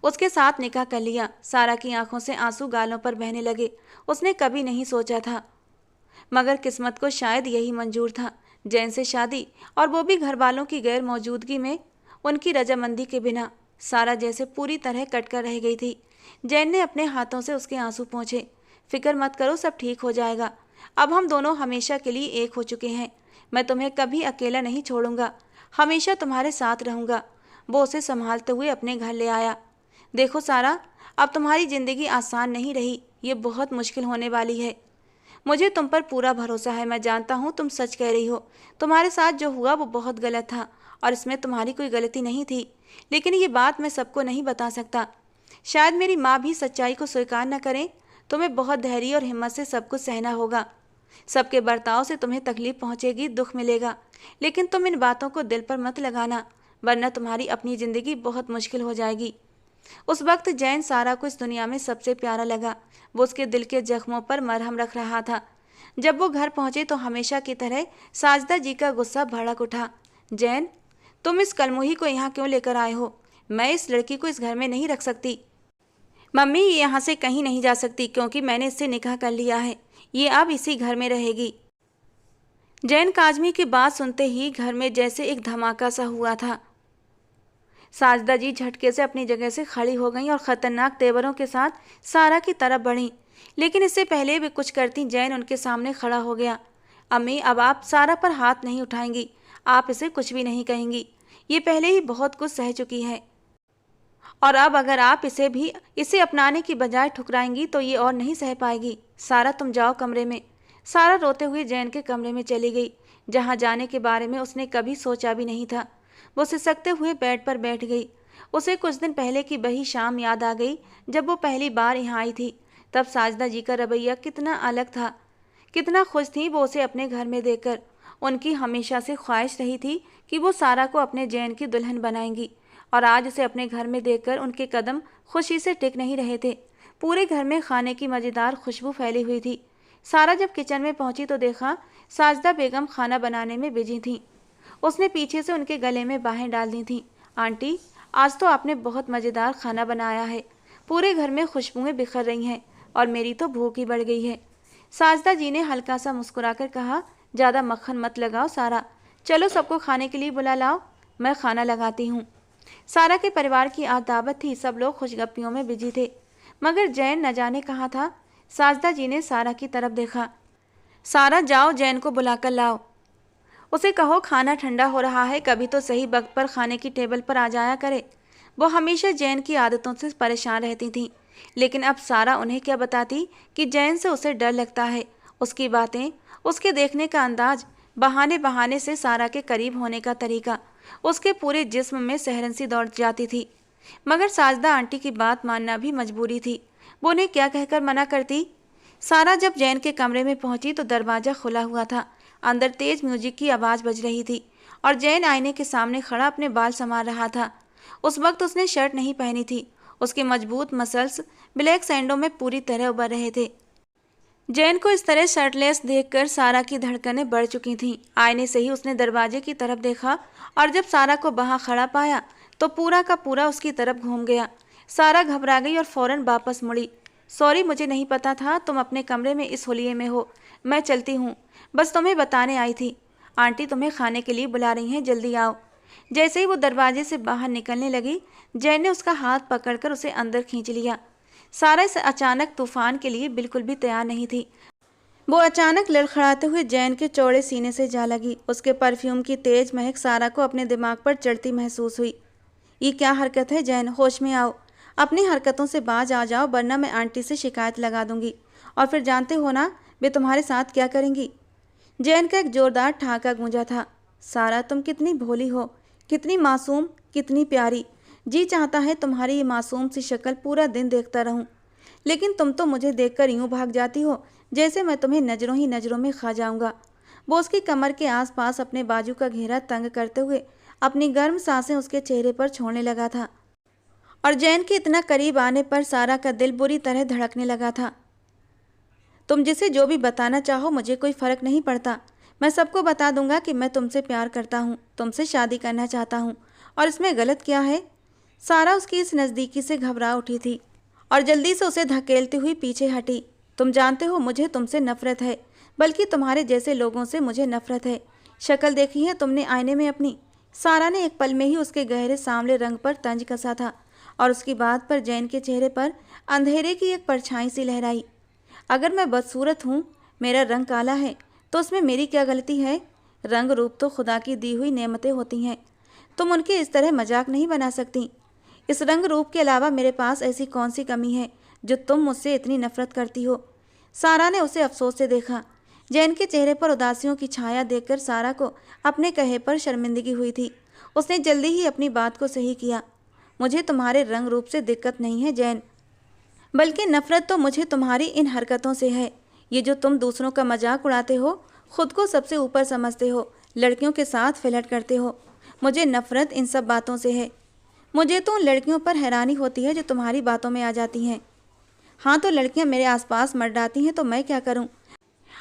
उसके साथ निकाह कर लिया। सारा की आंखों से आंसू गालों पर बहने लगे। उसने कभी नहीं सोचा था, मगर किस्मत को शायद यही मंजूर था, जैन से शादी, और वो भी घर वालों की गैर मौजूदगी में, उनकी रजामंदी के बिना। सारा जैसे पूरी तरह कटकर रह गई थी। जैन ने अपने हाथों से उसके आंसू पोंछे। फिक्र मत करो, सब ठीक हो जाएगा। अब हम दोनों हमेशा के लिए एक हो चुके हैं। मैं तुम्हें कभी अकेला नहीं छोड़ूंगा, हमेशा तुम्हारे साथ रहूंगा। वो उसे संभालते हुए अपने घर ले आया। देखो सारा, अब तुम्हारी ज़िंदगी आसान नहीं रही, ये बहुत मुश्किल होने वाली है। मुझे तुम पर पूरा भरोसा है। मैं जानता हूँ तुम सच कह रही हो। तुम्हारे साथ जो हुआ वो बहुत गलत था और इसमें तुम्हारी कोई गलती नहीं थी, लेकिन ये बात मैं सबको नहीं बता सकता। शायद मेरी माँ भी सच्चाई को स्वीकार न करें। तुम्हें बहुत धैर्य और हिम्मत से सब कुछ सहना होगा। सबके बर्ताव से तुम्हें तकलीफ पहुँचेगी, दुख मिलेगा, लेकिन तुम इन बातों को दिल पर मत लगाना। वरना तुम्हारी अपनी ज़िंदगी बहुत मुश्किल हो जाएगी। उस वक्त जैन सारा को इस दुनिया में सबसे प्यारा लगा। वो उसके दिल के जख्मों पर मरहम रख रहा था। जब वो घर पहुंचे तो हमेशा की तरह साजदा जी का गुस्सा भड़क उठा। जैन, तुम इस कलमुही को यहाँ क्यों लेकर आए हो? मैं इस लड़की को इस घर में नहीं रख सकती। मम्मी, ये यहाँ से कहीं नहीं जा सकती क्योंकि मैंने इससे निकाह कर लिया है। ये अब इसी घर में रहेगी। जैन काजमी की बात सुनते ही घर में जैसे एक धमाका सा हुआ था। साजदा जी झटके से अपनी जगह से खड़ी हो गईं और खतरनाक तेवरों के साथ सारा की तरफ बढ़ीं। लेकिन इससे पहले वे कुछ करती जैन उनके सामने खड़ा हो गया। अम्मी, अब आप सारा पर हाथ नहीं उठाएंगी। आप इसे कुछ भी नहीं कहेंगी। ये पहले ही बहुत कुछ सह चुकी है और अब अगर आप इसे अपनाने की बजाय ठुकराएंगी तो ये और नहीं सह पाएगी। सारा, तुम जाओ कमरे में। सारा रोते हुए जैन के कमरे में चली गई, जहाँ जाने के बारे में उसने कभी सोचा भी नहीं था। वो सिसकते हुए बेड पर बैठ गई। उसे कुछ दिन पहले की वही शाम याद आ गई जब वो पहली बार यहाँ आई थी। तब साजदा जी का रवैया कितना अलग था। कितना खुश थी वो उसे अपने घर में देखकर। उनकी हमेशा से ख्वाहिश रही थी कि वो सारा को अपने जैन की दुल्हन बनाएंगी और आज उसे अपने घर में देखकर उनके कदम खुशी से टिक नहीं रहे थे। पूरे घर में खाने की मज़ेदार खुशबू फैली हुई थी। सारा जब किचन में पहुंची तो देखा साजदा बेगम खाना बनाने में बिजी थी। उसने पीछे से उनके गले में बाहें डाल दी थीं। आंटी, आज तो आपने बहुत मज़ेदार खाना बनाया है। पूरे घर में खुशबुएं बिखर रही हैं और मेरी तो भूख ही बढ़ गई है। साजदा जी ने हल्का सा मुस्कुराकर कहा, ज़्यादा मक्खन मत लगाओ सारा, चलो सबको खाने के लिए बुला लाओ, मैं खाना लगाती हूँ। सारा के परिवार की आज दावत थी। सब लोग खुशगप्पियों में बिजी थे, मगर जैन न जाने कहाँ था। साजदा जी ने सारा की तरफ देखा। सारा, जाओ जैन को बुलाकर लाओ। उसे कहो खाना ठंडा हो रहा है, कभी तो सही वक्त पर खाने की टेबल पर आ जाया करे। वो हमेशा जैन की आदतों से परेशान रहती थी, लेकिन अब सारा उन्हें क्या बताती कि जैन से उसे डर लगता है। उसकी बातें, उसके देखने का अंदाज, बहाने बहाने से सारा के करीब होने का तरीका उसके पूरे जिस्म में सहरन सी दौड़ जाती थी। मगर साजदा आंटी की बात मानना भी मजबूरी थी। वो उन्हें क्या कहकर मना करती। सारा जब जैन के कमरे में पहुंची तो दरवाज़ा खुला हुआ था। अंदर तेज म्यूजिक की आवाज़ बज रही थी और जैन आईने के सामने खड़ा अपने बाल संवार रहा था। उस वक्त उसने शर्ट नहीं पहनी थी। उसके मजबूत मसल्स ब्लैक सैंडो में पूरी तरह उभर रहे थे। जैन को इस तरह शर्टलेस देखकर सारा की धड़कनें बढ़ चुकी थीं। आईने से ही उसने दरवाजे की तरफ देखा और जब सारा को वहां खड़ा पाया तो पूरा का पूरा उसकी तरफ घूम गया। सारा घबरा गई और फौरन वापस मुड़ी। सॉरी, मुझे नहीं पता था तुम अपने कमरे में इस होलिये में हो। मैं चलती हूँ, बस तुम्हें बताने आई थी। आंटी तुम्हें खाने के लिए बुला रही हैं, जल्दी आओ। जैसे ही वो दरवाजे से बाहर निकलने लगी, जैन ने उसका हाथ पकड़कर उसे अंदर खींच लिया। सारा इस अचानक तूफान के लिए बिल्कुल भी तैयार नहीं थी। वो अचानक लड़खड़ाते हुए जैन के चौड़े सीने से जा लगी। उसके परफ्यूम की तेज महक सारा को अपने दिमाग पर चढ़ती महसूस हुई। ये क्या हरकत है जैन, होश में आओ। अपनी हरकतों से बाज आ जाओ, वरना मैं आंटी से शिकायत लगा दूंगी और फिर जानते हो ना वे तुम्हारे साथ क्या करेंगी। जैन का एक जोरदार ठहाका गूंजा था। सारा, तुम कितनी भोली हो, कितनी मासूम, कितनी प्यारी। जी चाहता है तुम्हारी ये मासूम सी शक्ल पूरा दिन देखता रहूं, लेकिन तुम तो मुझे देखकर यूं भाग जाती हो जैसे मैं तुम्हें नज़रों ही नज़रों में खा जाऊंगा। वो उसकी कमर के आसपास अपने बाजू का घेरा तंग करते हुए अपनी गर्म सांसें उसके चेहरे पर छोड़ने लगा था और जैन के इतना करीब आने पर सारा का दिल बुरी तरह धड़कने लगा था। तुम जिसे जो भी बताना चाहो, मुझे कोई फ़र्क नहीं पड़ता। मैं सबको बता दूंगा कि मैं तुमसे प्यार करता हूँ, तुमसे शादी करना चाहता हूँ, और इसमें गलत क्या है। सारा उसकी इस नज़दीकी से घबरा उठी थी और जल्दी से उसे धकेलती हुई पीछे हटी। तुम जानते हो मुझे तुमसे नफ़रत है, बल्कि तुम्हारे जैसे लोगों से मुझे नफ़रत है। शक्ल देखी है तुमने आईने में अपनी? सारा ने एक पल में ही उसके गहरे सांवले रंग पर तंज कसा था और उसकी बात पर जैन के चेहरे पर अंधेरे की एक परछाई सी लहराई। अगर मैं बदसूरत हूँ, मेरा रंग काला है, तो उसमें मेरी क्या गलती है? रंग रूप तो खुदा की दी हुई नेमतें होती हैं, तुम उनके इस तरह मजाक नहीं बना सकती। इस रंग रूप के अलावा मेरे पास ऐसी कौन सी कमी है जो तुम मुझसे इतनी नफरत करती हो? सारा ने उसे अफसोस से देखा। जैन के चेहरे पर उदासियों की छाया देखकर सारा को अपने कहे पर शर्मिंदगी हुई थी। उसने जल्दी ही अपनी बात को सही किया। मुझे तुम्हारे रंग रूप से दिक्कत नहीं है जैन, बल्कि नफरत तो मुझे तुम्हारी इन हरकतों से है। ये जो तुम दूसरों का मजाक उड़ाते हो, खुद को सबसे ऊपर समझते हो, लड़कियों के साथ फ्लर्ट करते हो, मुझे नफरत इन सब बातों से है। मुझे तो उन लड़कियों पर हैरानी होती है जो तुम्हारी बातों में आ जाती हैं। हाँ, तो लड़कियां मेरे आसपास मंडराती हैं तो मैं क्या करूं?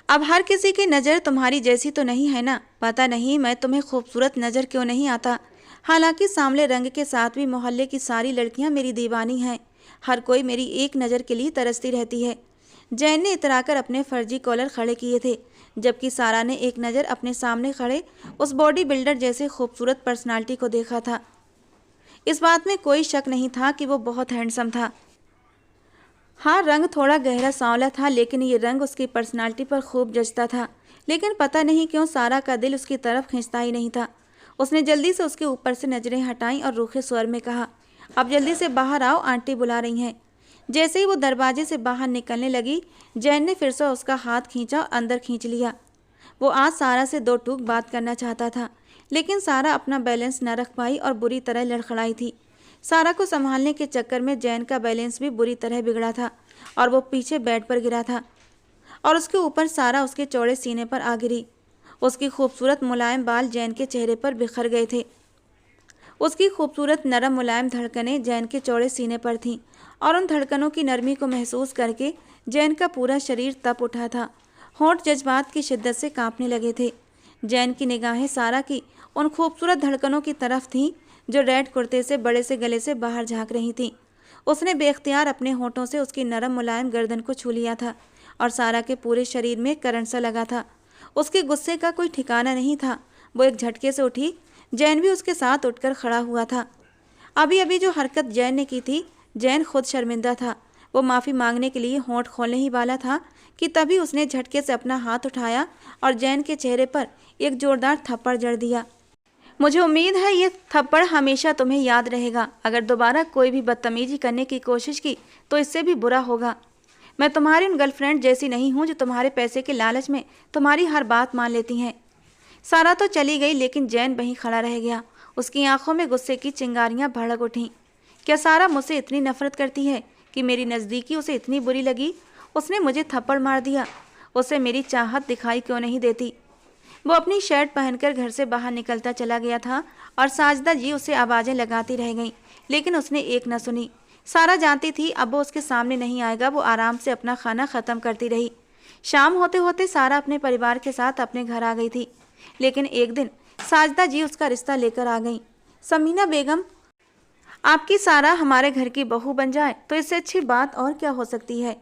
अब हर किसी की नज़र तुम्हारी जैसी तो नहीं है ना। पता नहीं मैं तुम्हें खूबसूरत नज़र क्यों नहीं आता। हालांकि सांवले रंग के साथ भी मोहल्ले की सारी लड़कियां मेरी दीवानी हैं। हर कोई मेरी एक नज़र के लिए तरसती रहती है। जैन ने इतराकर अपने फर्जी कॉलर खड़े किए थे, जबकि सारा ने एक नज़र अपने सामने खड़े उस बॉडी बिल्डर जैसे खूबसूरत पर्सनालिटी को देखा था। इस बात में कोई शक नहीं था कि वो बहुत हैंडसम था। हाँ, रंग थोड़ा गहरा सांवला था, लेकिन ये रंग उसकी पर्सनालिटी पर खूब जचता था। लेकिन पता नहीं क्यों सारा का दिल उसकी तरफ खींचता ही नहीं था। उसने जल्दी से उसके ऊपर से नजरें हटाईं और रूखे स्वर में कहा, अब जल्दी से बाहर आओ, आंटी बुला रही हैं। जैसे ही वो दरवाजे से बाहर निकलने लगी, जैन ने फिर से उसका हाथ खींचा और अंदर खींच लिया। वो आज सारा से दो टूक बात करना चाहता था, लेकिन सारा अपना बैलेंस न रख पाई और बुरी तरह लड़खड़ाई थी। सारा को संभालने के चक्कर में जैन का बैलेंस भी बुरी तरह बिगड़ा था और वो पीछे बेड पर गिरा था और उसके ऊपर सारा उसके चौड़े सीने पर आ गिरी। उसकी खूबसूरत मुलायम बाल जैन के चेहरे पर बिखर गए थे। उसकी खूबसूरत नरम मुलायम धड़कनें जैन के चौड़े सीने पर थीं और उन धड़कनों की नरमी को महसूस करके जैन का पूरा शरीर तप उठा था। होंठ जज्बात की शिद्दत से कांपने लगे थे। जैन की निगाहें सारा की उन खूबसूरत धड़कनों की तरफ थीं जो रेड कुर्ते से बड़े से गले से बाहर झांक रही थीं। उसने बेख्तियार अपने होंठों से उसकी नरम मुलायम गर्दन को छू लिया था और सारा के पूरे शरीर में करंट सा लगा था। उसके गुस्से का कोई ठिकाना नहीं था। वो एक झटके से उठी। जैन भी उसके साथ उठकर खड़ा हुआ था। अभी अभी जो हरकत जैन ने की थी, जैन खुद शर्मिंदा था। वो माफ़ी मांगने के लिए होंठ खोलने ही वाला था कि तभी उसने झटके से अपना हाथ उठाया और जैन के चेहरे पर एक जोरदार थप्पड़ जड़ दिया। मुझे उम्मीद है ये थप्पड़ हमेशा तुम्हें याद रहेगा। अगर दोबारा कोई भी बदतमीजी करने की कोशिश की तो इससे भी बुरा होगा। मैं तुम्हारी उन गर्लफ्रेंड जैसी नहीं हूँ जो तुम्हारे पैसे के लालच में तुम्हारी हर बात मान लेती हैं। सारा तो चली गई, लेकिन जैन वहीं खड़ा रह गया। उसकी आंखों में गुस्से की चिंगारियां भड़क उठीं। क्या सारा मुझसे इतनी नफरत करती है कि मेरी नज़दीकी उसे इतनी बुरी लगी? उसने मुझे थप्पड़ मार दिया। उसे मेरी चाहत दिखाई क्यों नहीं देती? वो अपनी शर्ट पहनकर घर से बाहर निकलता चला गया था और साजदा जी उसे आवाज़ें लगाती रह गईं, लेकिन उसने एक न सुनी। सारा जानती थी अब वो उसके सामने नहीं आएगा। वो आराम से अपना खाना ख़त्म करती रही। शाम होते होते सारा अपने परिवार के साथ अपने घर आ गई थी, लेकिन एक दिन साजदा जी उसका रिश्ता लेकर आ गईं। समीना बेगम, आपकी सारा हमारे घर की बहू बन जाए तो इससे अच्छी बात और क्या हो सकती है।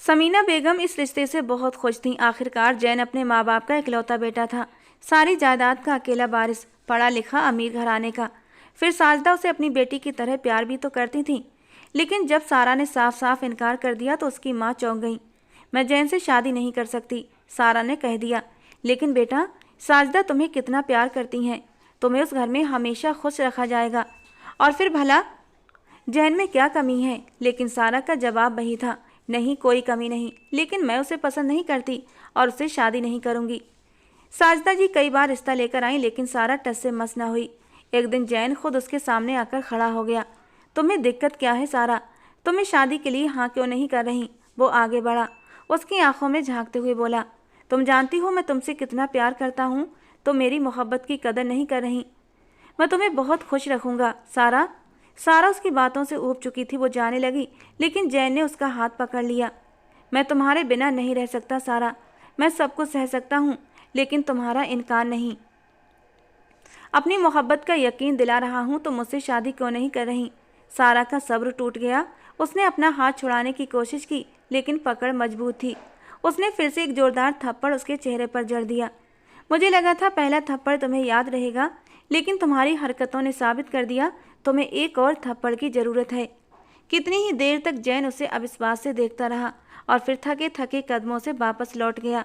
समीना बेगम इस रिश्ते से बहुत खुश थीं। आखिरकार जैन अपने माँ बाप का इकलौता बेटा था, सारी जायदाद का अकेला वारिस, पढ़ा लिखा अमीर घराने का। फिर साजदा उसे अपनी बेटी की तरह प्यार भी तो करती थी। लेकिन जब सारा ने साफ साफ इनकार कर दिया तो उसकी माँ चौंक गई। मैं जैन से शादी नहीं कर सकती, सारा ने कह दिया। लेकिन बेटा, साजदा तुम्हें कितना प्यार करती हैं, तुम्हें उस घर में हमेशा खुश रखा जाएगा। और फिर भला जैन में क्या कमी है? लेकिन सारा का जवाब वही था, नहीं, कोई कमी नहीं, लेकिन मैं उसे पसंद नहीं करती और उससे शादी नहीं करूंगी। साजदा जी कई बार रिश्ता लेकर आई, लेकिन सारा टस से मस न हुई। एक दिन जैन खुद उसके सामने आकर खड़ा हो गया। तुम्हें दिक्कत क्या है सारा? तुम्हें शादी के लिए हाँ क्यों नहीं कर रही? वो आगे बढ़ा, उसकी आंखों में झांकते हुए बोला, तुम जानती हो मैं तुमसे कितना प्यार करता हूँ, तो मेरी मोहब्बत की कदर नहीं कर रही। मैं तुम्हें बहुत खुश रखूँगा सारा। सारा उसकी बातों से ऊब चुकी थी। वो जाने लगी, लेकिन जैन ने उसका हाथ पकड़ लिया। मैं तुम्हारे बिना नहीं रह सकता सारा। मैं सब कुछ सह सकता हूँ, लेकिन तुम्हारा इनकार नहीं। अपनी मोहब्बत का यकीन दिला रहा हूँ तो मुझसे शादी क्यों नहीं कर रही? सारा का सब्र टूट गया। उसने अपना हाथ छुड़ाने की कोशिश की, लेकिन पकड़ मजबूत थी। उसने फिर से एक जोरदार थप्पड़ उसके चेहरे पर जड़ दिया। मुझे लगा था पहला थप्पड़ तुम्हें याद रहेगा, लेकिन तुम्हारी हरकतों ने साबित कर दिया तुम्हें एक और थप्पड़ की ज़रूरत है। कितनी ही देर तक जैन उसे अविश्वास से देखता रहा और फिर थके थके कदमों से वापस लौट गया।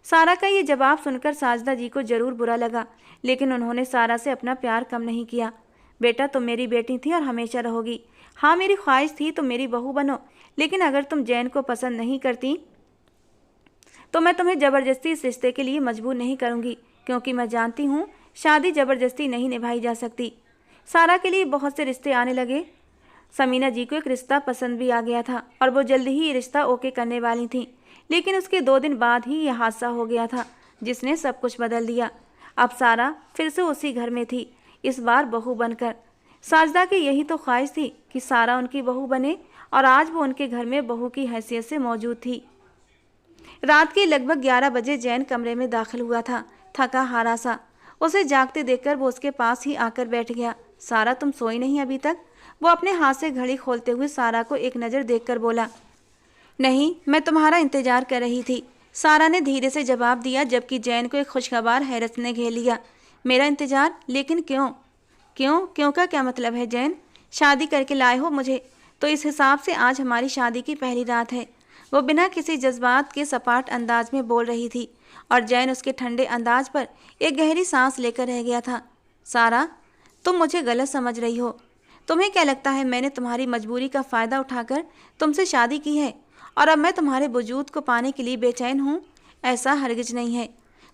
सारा का ये जवाब सुनकर साजदा जी को जरूर बुरा लगा, लेकिन उन्होंने सारा से अपना प्यार कम नहीं किया। बेटा, तुम मेरी बेटी थी और हमेशा रहोगी। हाँ, मेरी ख्वाहिश थी तुम मेरी बहू बनो, लेकिन अगर तुम जैन को पसंद नहीं करती तो मैं तुम्हें ज़बरदस्ती इस रिश्ते के लिए मजबूर नहीं करूँगी, क्योंकि मैं जानती हूँ शादी ज़बरदस्ती नहीं निभाई जा सकती। सारा के लिए बहुत से रिश्ते आने लगे। समीना जी को एक रिश्ता पसंद भी आ गया था और वो जल्दी ही ये रिश्ता ओके करने वाली थी, लेकिन उसके 2 दिन बाद ही यह हादसा हो गया था जिसने सब कुछ बदल दिया। अब सारा फिर से उसी घर में थी। इस बार बहू बनकर। साजदा की यही तो ख्वाहिश थी कि सारा उनकी बहू बने, और आज वो उनके घर में बहू की हैसियत से मौजूद थी। रात के लगभग 11 बजे जैन कमरे में दाखिल हुआ था, थका हारा सा। उसे जागते देखकर वो उसके पास ही आकर बैठ गया। सारा, तुम सोई नहीं अभी तक? वो अपने हाथ से घड़ी खोलते हुए सारा को एक नज़र देखकर बोला। नहीं, मैं तुम्हारा इंतजार कर रही थी, सारा ने धीरे से जवाब दिया, जबकि जैन को एक खुशखबर हैरत ने घेर लिया। मेरा इंतजार? लेकिन क्यों? क्यों का क्या मतलब है जैन? शादी करके लाए हो मुझे, तो इस हिसाब से आज हमारी शादी की पहली रात है। वो बिना किसी जज्बात के सपाट अंदाज में बोल रही थी, और जैन उसके ठंडे अंदाज पर एक गहरी सांस लेकर रह गया था। सारा, तुम मुझे गलत समझ रही हो। तुम्हें क्या लगता है मैंने तुम्हारी मजबूरी का फ़ायदा उठाकर तुमसे शादी की है, और अब मैं तुम्हारे वजूद को पाने के लिए बेचैन हूँ? ऐसा हरगिज नहीं है।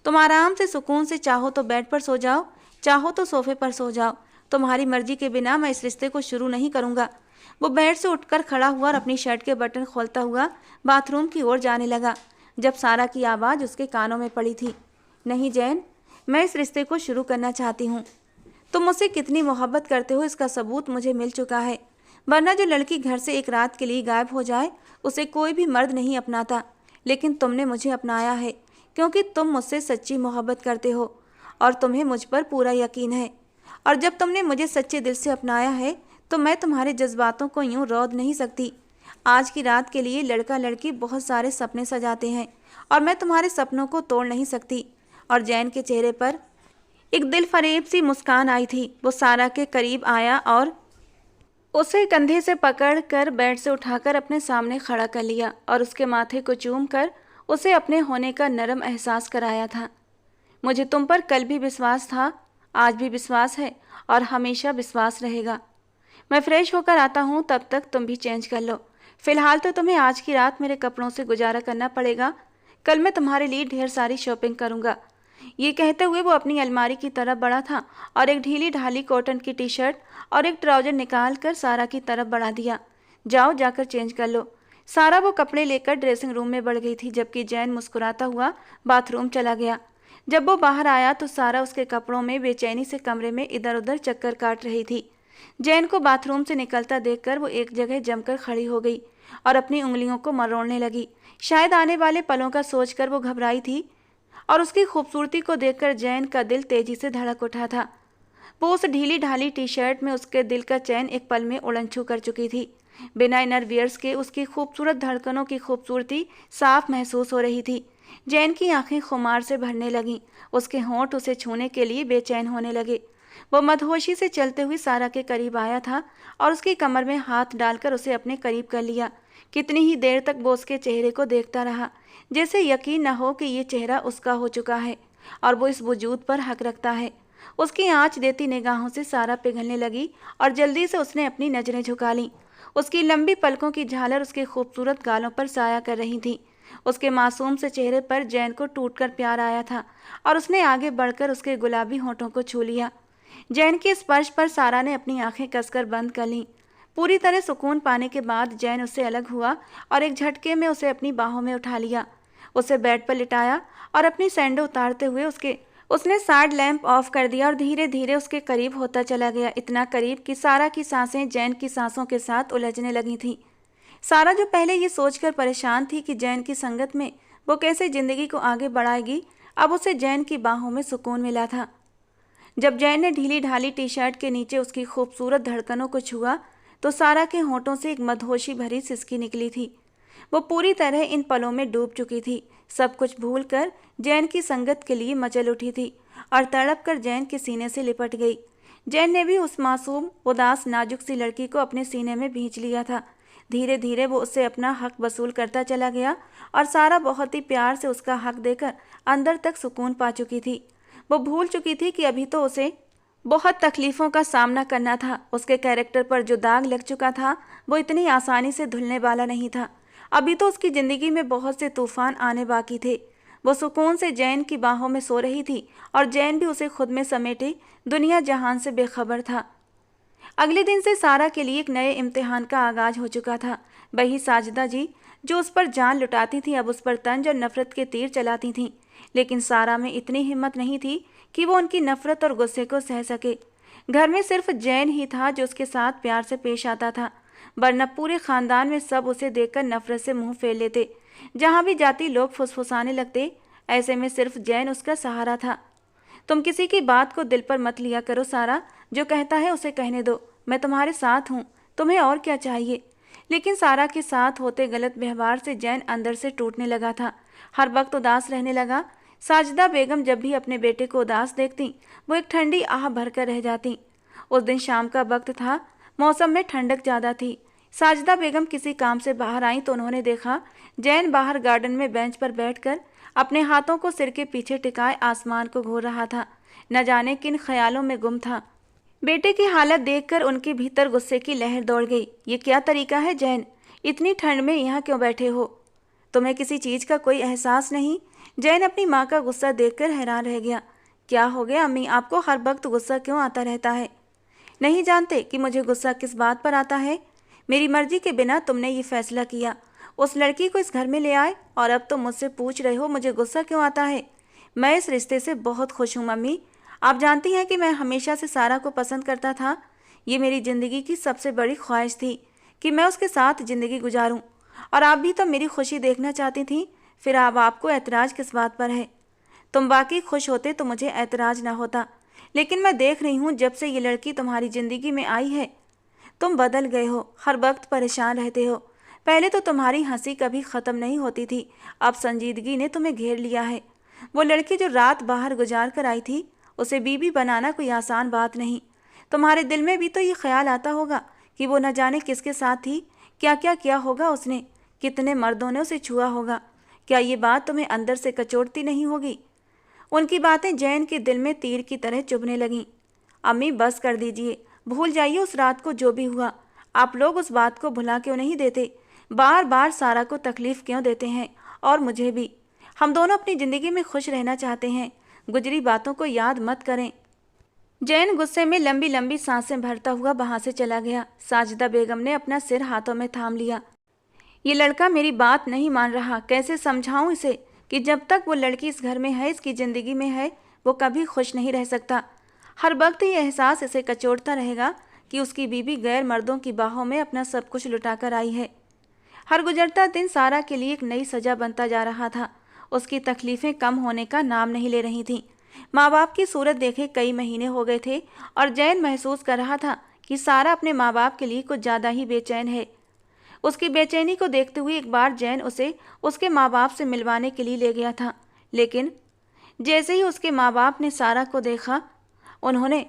तुम आराम से सुकून से चाहो तो बेड पर सो जाओ, चाहो तो सोफे पर सो जाओ। तुम्हारी मर्जी के बिना मैं इस रिश्ते को शुरू नहीं करूँगा। वो बेड से उठकर खड़ा हुआ और अपनी शर्ट के बटन खोलता हुआ बाथरूम की ओर जाने लगा, जब सारा की आवाज़ उसके कानों में पड़ी थी। नहीं जैन, मैं इस रिश्ते को शुरू करना चाहती हूँ। तुम मुझसे कितनी मोहब्बत करते हो इसका सबूत मुझे मिल चुका है, वरना जो लड़की घर से एक रात के लिए गायब हो जाए उसे कोई भी मर्द नहीं अपनाता। लेकिन तुमने मुझे अपनाया है क्योंकि तुम मुझसे सच्ची मोहब्बत करते हो, और तुम्हें मुझ पर पूरा यकीन है। और जब तुमने मुझे सच्चे दिल से अपनाया है तो मैं तुम्हारे जज्बातों को यूं रौंद नहीं सकती। आज की रात के लिए लड़का लड़की बहुत सारे सपने सजाते हैं, और मैं तुम्हारे सपनों को तोड़ नहीं सकती। और जैन के चेहरे पर एक दिल फरेब सी मुस्कान आई थी। वो सारा के करीब आया और उसे कंधे से पकड़कर बेड से उठाकर अपने सामने खड़ा कर लिया, और उसके माथे को चूम कर उसे अपने होने का नरम एहसास कराया था। मुझे तुम पर कल भी विश्वास था, आज भी विश्वास है, और हमेशा विश्वास रहेगा। मैं फ्रेश होकर आता हूँ, तब तक तुम भी चेंज कर लो। फिलहाल तो तुम्हें आज की रात मेरे कपड़ों से गुजारा करना पड़ेगा, कल मैं तुम्हारे लिए ढेर सारी शॉपिंग करूँगा। ये कहते हुए वो अपनी अलमारी की तरफ बढ़ा था और एक ढीली ढाली कॉटन की टी शर्ट और एक ट्राउजर निकाल कर सारा की तरफ बढ़ा दिया। जाओ, जाकर चेंज कर लो। सारा वो कपड़े लेकर ड्रेसिंग रूम में बढ़ गई थी, जबकि जैन मुस्कुराता हुआ बाथरूम चला गया। जब वो बाहर आया तो सारा उसके कपड़ों में बेचैनी से कमरे में इधर उधर चक्कर काट रही थी। जैन को बाथरूम से निकलता देखकर वो एक जगह जमकर खड़ी हो गई और अपनी उंगलियों को मरोड़ने लगी। शायद आने वाले पलों का सोचकर वो घबराई थी, और उसकी खूबसूरती को देखकर जैन का दिल तेजी से धड़क उठा था। वो उस ढीली ढाली टी शर्ट में उसके दिल का चैन एक पल में उड़न छू कर चुकी थी। बिना इनर वियर्स के उसकी खूबसूरत धड़कनों की खूबसूरती साफ महसूस हो रही थी। जैन की आंखें खुमार से भरने लगीं, उसके होंठ उसे छूने के लिए बेचैन होने लगे। वो मदहोशी से चलते हुए सारा के करीब आया था और उसकी कमर में हाथ डालकर उसे अपने करीब कर लिया। कितनी ही देर तक वो उसके चेहरे को देखता रहा, जैसे यकीन न हो कि ये चेहरा उसका हो चुका है और वो इस वजूद पर हक रखता है। उसकी आँच देती निगाहों से सारा पिघलने लगी और जल्दी से उसने अपनी नज़रें झुका लीं। उसकी लंबी पलकों की झालर उसके खूबसूरत गालों पर साया कर रही थी। उसके मासूम से चेहरे पर जैन को टूटकर प्यार आया था और उसने आगे बढ़कर उसके गुलाबी होठों को छू लिया। जैन के स्पर्श पर सारा ने अपनी आंखें कसकर बंद कर लीं। पूरी तरह सुकून पाने के बाद जैन उससे अलग हुआ और एक झटके में उसे अपनी बाहों में उठा लिया। उसे बेड पर लिटाया और अपनी सैंडो उतारते हुए उसने साइड लैंप ऑफ कर दिया और धीरे धीरे उसके करीब होता चला गया, इतना करीब कि सारा की सांसें जैन की सांसों के साथ उलझने लगी थीं। सारा, जो पहले ये सोचकर परेशान थी कि जैन की संगत में वो कैसे ज़िंदगी को आगे बढ़ाएगी, अब उसे जैन की बाहों में सुकून मिला था। जब जैन ने ढीली ढाली टी शर्ट के नीचे उसकी खूबसूरत धड़कनों को छुआ तो सारा के होठों से एक मदहोशी भरी सिसकी निकली थी। वो पूरी तरह इन पलों में डूब चुकी थी, सब कुछ भूलकर जैन की संगत के लिए मचल उठी थी और तड़प कर जैन के सीने से लिपट गई। जैन ने भी उस मासूम, उदास, नाजुक सी लड़की को अपने सीने में भींच लिया था। धीरे धीरे वो उससे अपना हक वसूल करता चला गया और सारा बहुत ही प्यार से उसका हक देकर अंदर तक सुकून पा चुकी थी। वो भूल चुकी थी कि अभी तो उसे बहुत तकलीफ़ों का सामना करना था। उसके कैरेक्टर पर जो दाग लग चुका था वो इतनी आसानी से धुलने वाला नहीं था। अभी तो उसकी ज़िंदगी में बहुत से तूफान आने बाकी थे। वो सुकून से जैन की बाहों में सो रही थी और जैन भी उसे खुद में समेटे दुनिया जहान से बेखबर था। अगले दिन से सारा के लिए एक नए इम्तिहान का आगाज हो चुका था। वही साजिदा जी जो उस पर जान लुटाती थी अब उस पर तंज और नफरत के तीर चलाती थीं। लेकिन सारा में इतनी हिम्मत नहीं थी कि वो उनकी नफरत और गुस्से को सह सके। घर में सिर्फ जैन ही था जो उसके साथ प्यार से पेश आता था, वरना पूरे खानदान में सब उसे देखकर नफरत से मुंह फेर लेते। जहां भी जाती लोग फुसफुसाने लगते। ऐसे में सिर्फ जैन उसका सहारा था। तुम किसी की बात को दिल पर मत लिया करो सारा, जो कहता है उसे कहने दो। मैं तुम्हारे साथ हूँ, तुम्हें और क्या चाहिए। लेकिन सारा के साथ होते गलत व्यवहार से जैन अंदर से टूटने लगा था। हर वक्त उदास रहने लगा। साजिदा बेगम जब भी अपने बेटे को उदास देखती, वो एक ठंडी आह भरकर रह जाती। उस दिन शाम का वक्त था, मौसम में ठंडक ज़्यादा थी। साजिदा बेगम किसी काम से बाहर आई तो उन्होंने देखा जैन बाहर गार्डन में बेंच पर बैठकर अपने हाथों को सिर के पीछे टिकाए आसमान को घूर रहा था। न जाने किन ख्यालों में गुम था। बेटे की हालत देखकर उनके भीतर गुस्से की लहर दौड़ गई। ये क्या तरीका है जैन, इतनी ठंड में यहाँ क्यों बैठे हो? तुम्हें किसी चीज़ का कोई एहसास नहीं? जैन अपनी माँ का गुस्सा देखकर हैरान रह गया। क्या हो गया अम्मी, आपको हर वक्त गुस्सा क्यों आता रहता है? नहीं जानते कि मुझे गुस्सा किस बात पर आता है? मेरी मर्जी के बिना तुमने ये फैसला किया, उस लड़की को इस घर में ले आए, और अब तुम मुझसे पूछ रहे हो मुझे गुस्सा क्यों आता है? मैं इस रिश्ते से बहुत खुश हूँ मम्मी। आप जानती हैं कि मैं हमेशा से सारा को पसंद करता था। ये मेरी ज़िंदगी की सबसे बड़ी ख्वाहिश थी कि मैं उसके साथ ज़िंदगी गुजारूं, और आप भी तो मेरी खुशी देखना चाहती थी। फिर अब आपको ऐतराज़ किस बात पर है? तुम वाकई खुश होते तो मुझे ऐतराज़ ना होता, लेकिन मैं देख रही हूँ जब से ये लड़की तुम्हारी ज़िंदगी में आई है, तुम बदल गए हो, हर वक्त परेशान रहते हो। पहले तो तुम्हारी हंसी कभी ख़त्म नहीं होती थी, अब संजीदगी ने तुम्हें घेर लिया है। वो लड़की जो रात बाहर गुजार कर आई थी, उसे बीवी बनाना कोई आसान बात नहीं। तुम्हारे दिल में भी तो ये ख्याल आता होगा कि वो न जाने किसके साथ थी, क्या क्या किया होगा उसने, कितने मर्दों ने उसे छुआ होगा। क्या ये बात तुम्हें अंदर से कचोटती नहीं होगी? उनकी बातें जैन के दिल में तीर की तरह चुभने लगीं। अम्मी बस कर दीजिए, भूल जाइए उस रात को जो भी हुआ। आप लोग उस बात को भुला क्यों नहीं देते? बार बार सारा को तकलीफ क्यों देते हैं? और मुझे भी। हम दोनों अपनी ज़िंदगी में खुश रहना चाहते हैं। गुजरी बातों को याद मत करें। जैन गुस्से में लंबी लंबी सांसें भरता हुआ वहां से चला गया। साजिदा बेगम ने अपना सिर हाथों में थाम लिया। ये लड़का मेरी बात नहीं मान रहा, कैसे समझाऊं इसे कि जब तक वो लड़की इस घर में है, इसकी ज़िंदगी में है, वो कभी खुश नहीं रह सकता। हर वक्त ये एहसास इसे कचोटता रहेगा कि उसकी बीवी गैर मर्दों की बाहों में अपना सब कुछ लुटाकर आई है। हर गुजरता दिन सारा के लिए एक नई सज़ा बनता जा रहा था। उसकी तकलीफ़ें कम होने का नाम नहीं ले रही थीं। माँ बाप की सूरत देखे कई महीने हो गए थे, और जैन महसूस कर रहा था कि सारा अपने माँ बाप के लिए कुछ ज़्यादा ही बेचैन है। उसकी बेचैनी को देखते हुए एक बार जैन उसे उसके माँ बाप से मिलवाने के लिए ले गया था, लेकिन जैसे ही उसके माँ बाप ने सारा को देखा, उन्होंने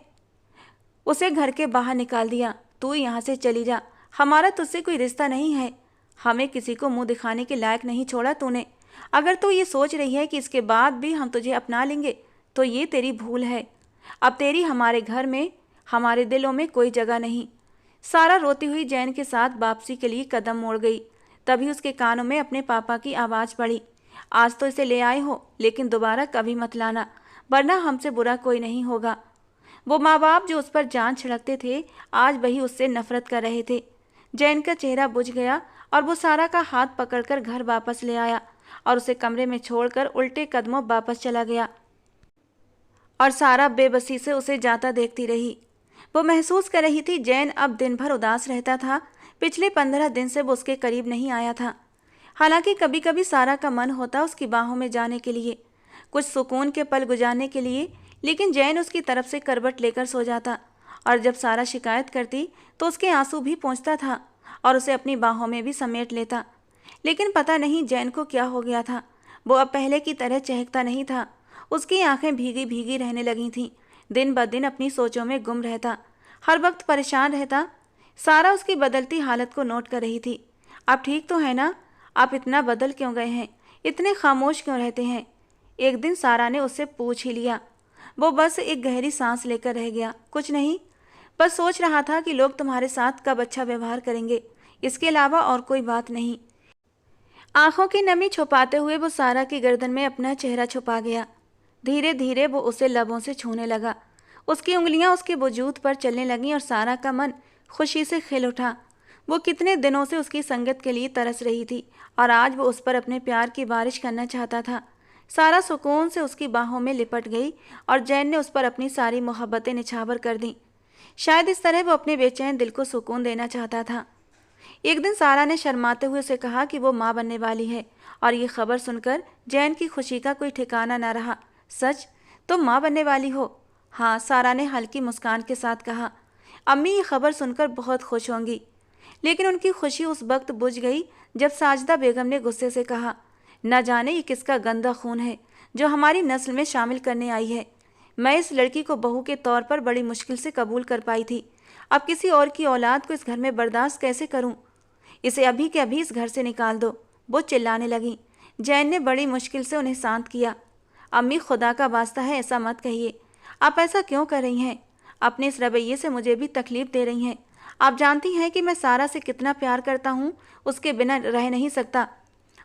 उसे घर के बाहर निकाल दिया। तू यहाँ से चली जा, हमारा तुझसे कोई रिश्ता नहीं है। हमें किसी को मुंह दिखाने के लायक नहीं छोड़ा तूने। अगर तू ये सोच रही है कि इसके बाद भी हम तुझे अपना लेंगे, तो ये तेरी भूल है। अब तेरी हमारे घर में, हमारे दिलों में कोई जगह नहीं। सारा रोती हुई जैन के साथ वापसी के लिए कदम मोड़ गई। तभी उसके कानों में अपने पापा की आवाज़ पड़ी। आज तो इसे ले आए हो, लेकिन दोबारा कभी मत लाना, वरना हमसे बुरा कोई नहीं होगा। वो माँ बाप जो उस पर जान छिड़कते थे, आज वही उससे नफरत कर रहे थे। जैन का चेहरा बुझ गया और वो सारा का हाथ पकड़कर घर वापस ले आया और उसे कमरे में छोड़कर उल्टे कदमों वापस चला गया। और सारा बेबसी से उसे जाता देखती रही। वो महसूस कर रही थी जैन अब दिन भर उदास रहता था। पिछले 15 दिन से वो उसके करीब नहीं आया था। हालांकि कभी कभी सारा का मन होता उसकी बाहों में जाने के लिए, कुछ सुकून के पल गुजारने के लिए, लेकिन जैन उसकी तरफ से करवट लेकर सो जाता, और जब सारा शिकायत करती तो उसके आंसू भी पोंछता था और उसे अपनी बाहों में भी समेट लेता। लेकिन पता नहीं जैन को क्या हो गया था, वो अब पहले की तरह चहकता नहीं था। उसकी आंखें भीगी भीगी रहने लगी थीं। दिन ब दिन अपनी सोचों में गुम रहता, हर वक्त परेशान रहता। सारा उसकी बदलती हालत को नोट कर रही थी। आप ठीक तो है ना? आप इतना बदल क्यों गए हैं? इतने खामोश क्यों रहते हैं? एक दिन सारा ने उससे पूछ ही लिया। वो बस एक गहरी सांस लेकर रह गया। कुछ नहीं, बस सोच रहा था कि लोग तुम्हारे साथ कब अच्छा व्यवहार करेंगे, इसके अलावा और कोई बात नहीं। आंखों की नमी छुपाते हुए वो सारा की गर्दन में अपना चेहरा छुपा गया। धीरे धीरे वो उसे लबों से छूने लगा। उसकी उंगलियां उसके वजूद पर चलने लगीं और सारा का मन खुशी से खिल उठा। वो कितने दिनों से उसकी संगत के लिए तरस रही थी, और आज वो उस पर अपने प्यार की बारिश करना चाहता था। सारा सुकून से उसकी बाहों में लिपट गई और जैन ने उस पर अपनी सारी मोहब्बतें निछावर कर दीं। शायद इस तरह वो अपने बेचैन दिल को सुकून देना चाहता था। एक दिन सारा ने शर्माते हुए उसे कहा कि वो माँ बनने वाली है, और ये खबर सुनकर जैन की खुशी का कोई ठिकाना न रहा। सच? तुम माँ बनने वाली हो? हाँ, सारा ने हल्की मुस्कान के साथ कहा। अम्मी ये खबर सुनकर बहुत खुश होंगी। लेकिन उनकी खुशी उस वक्त बुझ गई जब साजिदा बेगम ने गुस्से से कहा, न जाने ये किसका गंदा खून है जो हमारी नस्ल में शामिल करने आई है। मैं इस लड़की को बहू के तौर पर बड़ी मुश्किल से कबूल कर पाई थी। अब किसी और की औलाद को इस घर में बर्दाश्त कैसे करूं? इसे अभी के अभी इस घर से निकाल दो, वो चिल्लाने लगी। जैन ने बड़ी मुश्किल से उन्हें शांत किया। अम्मी, खुदा का वास्ता है ऐसा मत कहिए। आप ऐसा क्यों कर रही हैं? अपने इस रवैये से मुझे भी तकलीफ दे रही हैं। आप जानती हैं कि मैं सारा से कितना प्यार करता हूँ, उसके बिना रह नहीं सकता।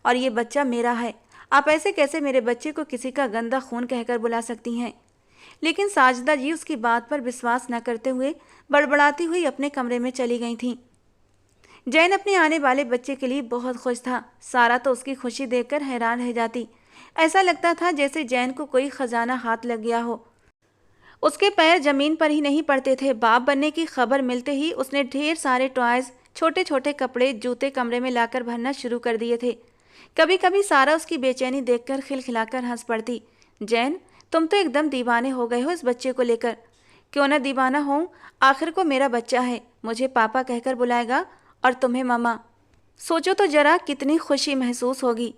और ये बच्चा मेरा है। आप ऐसे कैसे मेरे बच्चे को किसी का गंदा खून कहकर बुला सकती हैं? लेकिन साजिदा जी उसकी बात पर विश्वास न करते हुए बड़बड़ाती हुई अपने कमरे में चली गई थीं। जैन अपने आने वाले बच्चे के लिए बहुत खुश था। सारा तो उसकी खुशी देखकर हैरान रह जाती। ऐसा लगता था जैसे जैन को कोई खजाना हाथ लग गया हो। उसके पैर जमीन पर ही नहीं पड़ते थे। बाप बनने की खबर मिलते ही उसने ढेर सारे टॉयज, छोटे छोटे कपड़े, जूते कमरे में लाकर भरना शुरू कर दिए थे। कभी कभी सारा उसकी बेचैनी देखकर खिलखिलाकर हंस पड़ती। जैन, तुम तो एकदम दीवाने हो गए हो इस बच्चे को लेकर। क्यों न दीवाना हो, आखिर को मेरा बच्चा है। मुझे पापा कहकर बुलाएगा और तुम्हें मम्मा। सोचो तो जरा कितनी खुशी महसूस होगी।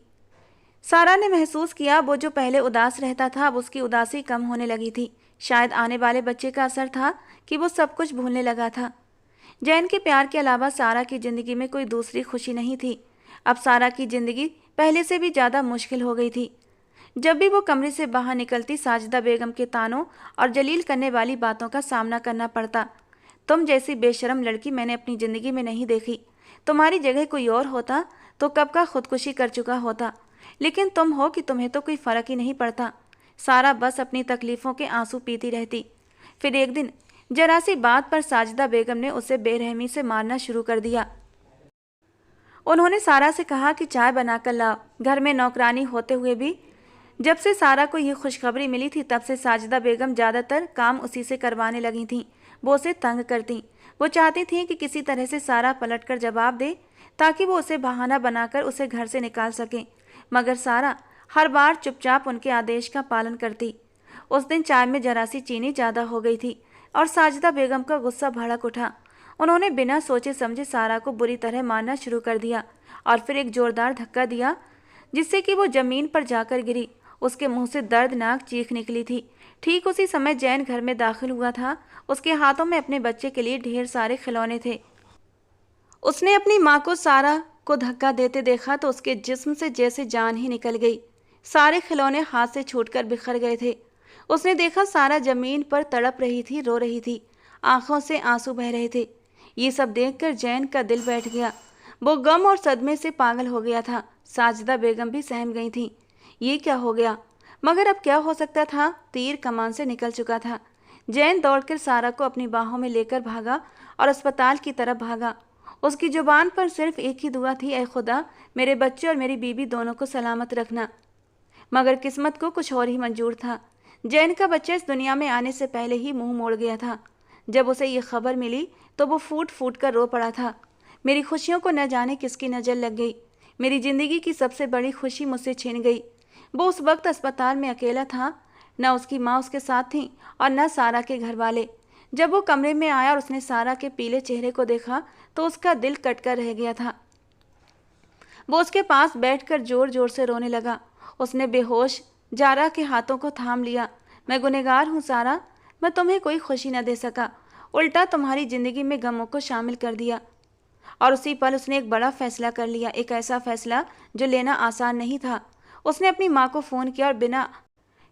सारा ने महसूस किया वो जो पहले उदास रहता था अब उसकी उदासी कम होने लगी थी। शायद आने वाले बच्चे का असर था कि वो सब कुछ भूलने लगा था। जैन के प्यार के अलावा सारा की जिंदगी में कोई दूसरी खुशी नहीं थी। अब सारा की जिंदगी पहले से भी ज़्यादा मुश्किल हो गई थी। जब भी वो कमरे से बाहर निकलती साजिदा बेगम के तानों और जलील करने वाली बातों का सामना करना पड़ता। तुम जैसी बेशरम लड़की मैंने अपनी ज़िंदगी में नहीं देखी। तुम्हारी जगह कोई और होता तो कब का खुदकुशी कर चुका होता। लेकिन तुम हो कि तुम्हें तो कोई फ़र्क ही नहीं पड़ता। सारा बस अपनी तकलीफ़ों के आंसू पीती रहती। फिर एक दिन जरा सी बात पर साजिदा बेगम ने उसे बेरहमी से मारना शुरू कर दिया। उन्होंने सारा से कहा कि चाय बनाकर लाओ। घर में नौकरानी होते हुए भी जब से सारा को ये खुशखबरी मिली थी तब से साजिदा बेगम ज़्यादातर काम उसी से करवाने लगी थीं। वो उसे तंग करती। वो चाहती थी कि किसी तरह से सारा पलटकर जवाब दे ताकि वो उसे बहाना बनाकर उसे घर से निकाल सके। मगर सारा हर बार चुपचाप उनके आदेश का पालन करती। उस दिन चाय में जरा सी चीनी ज़्यादा हो गई थी और साजिदा बेगम का गुस्सा भड़क उठा। उन्होंने बिना सोचे समझे सारा को बुरी तरह मारना शुरू कर दिया और फिर एक जोरदार धक्का दिया जिससे कि वो ज़मीन पर जाकर गिरी। उसके मुंह से दर्दनाक चीख निकली थी। ठीक उसी समय जैन घर में दाखिल हुआ था। उसके हाथों में अपने बच्चे के लिए ढेर सारे खिलौने थे। उसने अपनी माँ को सारा को धक्का देते देखा तो उसके जिस्म से जैसे जान ही निकल गई। सारे खिलौने हाथ से छूटकर बिखर गए थे। उसने देखा सारा जमीन पर तड़प रही थी, रो रही थी, आंखों से आंसू बह रहे थे। ये सब देखकर जैन का दिल बैठ गया। वो गम और सदमे से पागल हो गया था। साजिदा बेगम भी सहम गई थी। ये क्या हो गया? मगर अब क्या हो सकता था? तीर कमान से निकल चुका था। जैन दौड़कर सारा को अपनी बाहों में लेकर भागा और अस्पताल की तरफ भागा। उसकी जुबान पर सिर्फ एक ही दुआ थी, ऐ खुदा मेरे बच्चे और मेरी बीबी दोनों को सलामत रखना। मगर किस्मत को कुछ और ही मंजूर था। जैन का बच्चा इस दुनिया में आने से पहले ही मुंह मोड़ गया था। जब उसे ये खबर मिली तो वो फूट फूट कर रो पड़ा था। मेरी खुशियों को न जाने किसकी नज़र लग गई। मेरी ज़िंदगी की सबसे बड़ी खुशी मुझसे छिन गई। वो उस वक्त अस्पताल में अकेला था। न उसकी माँ उसके साथ थी और न सारा के घर वाले। जब वो कमरे में आया और उसने सारा के पीले चेहरे को देखा तो उसका दिल कटकर रह गया था। वो उसके पास बैठकर जोर जोर से रोने लगा। उसने बेहोश जारा के हाथों को थाम लिया। मैं गुनहगार हूँ सारा, मैं तुम्हें कोई खुशी न दे सका, उल्टा तुम्हारी ज़िंदगी में गमों को शामिल कर दिया। और उसी पल उसने एक बड़ा फैसला कर लिया, एक ऐसा फैसला जो लेना आसान नहीं था। उसने अपनी माँ को फ़ोन किया और बिना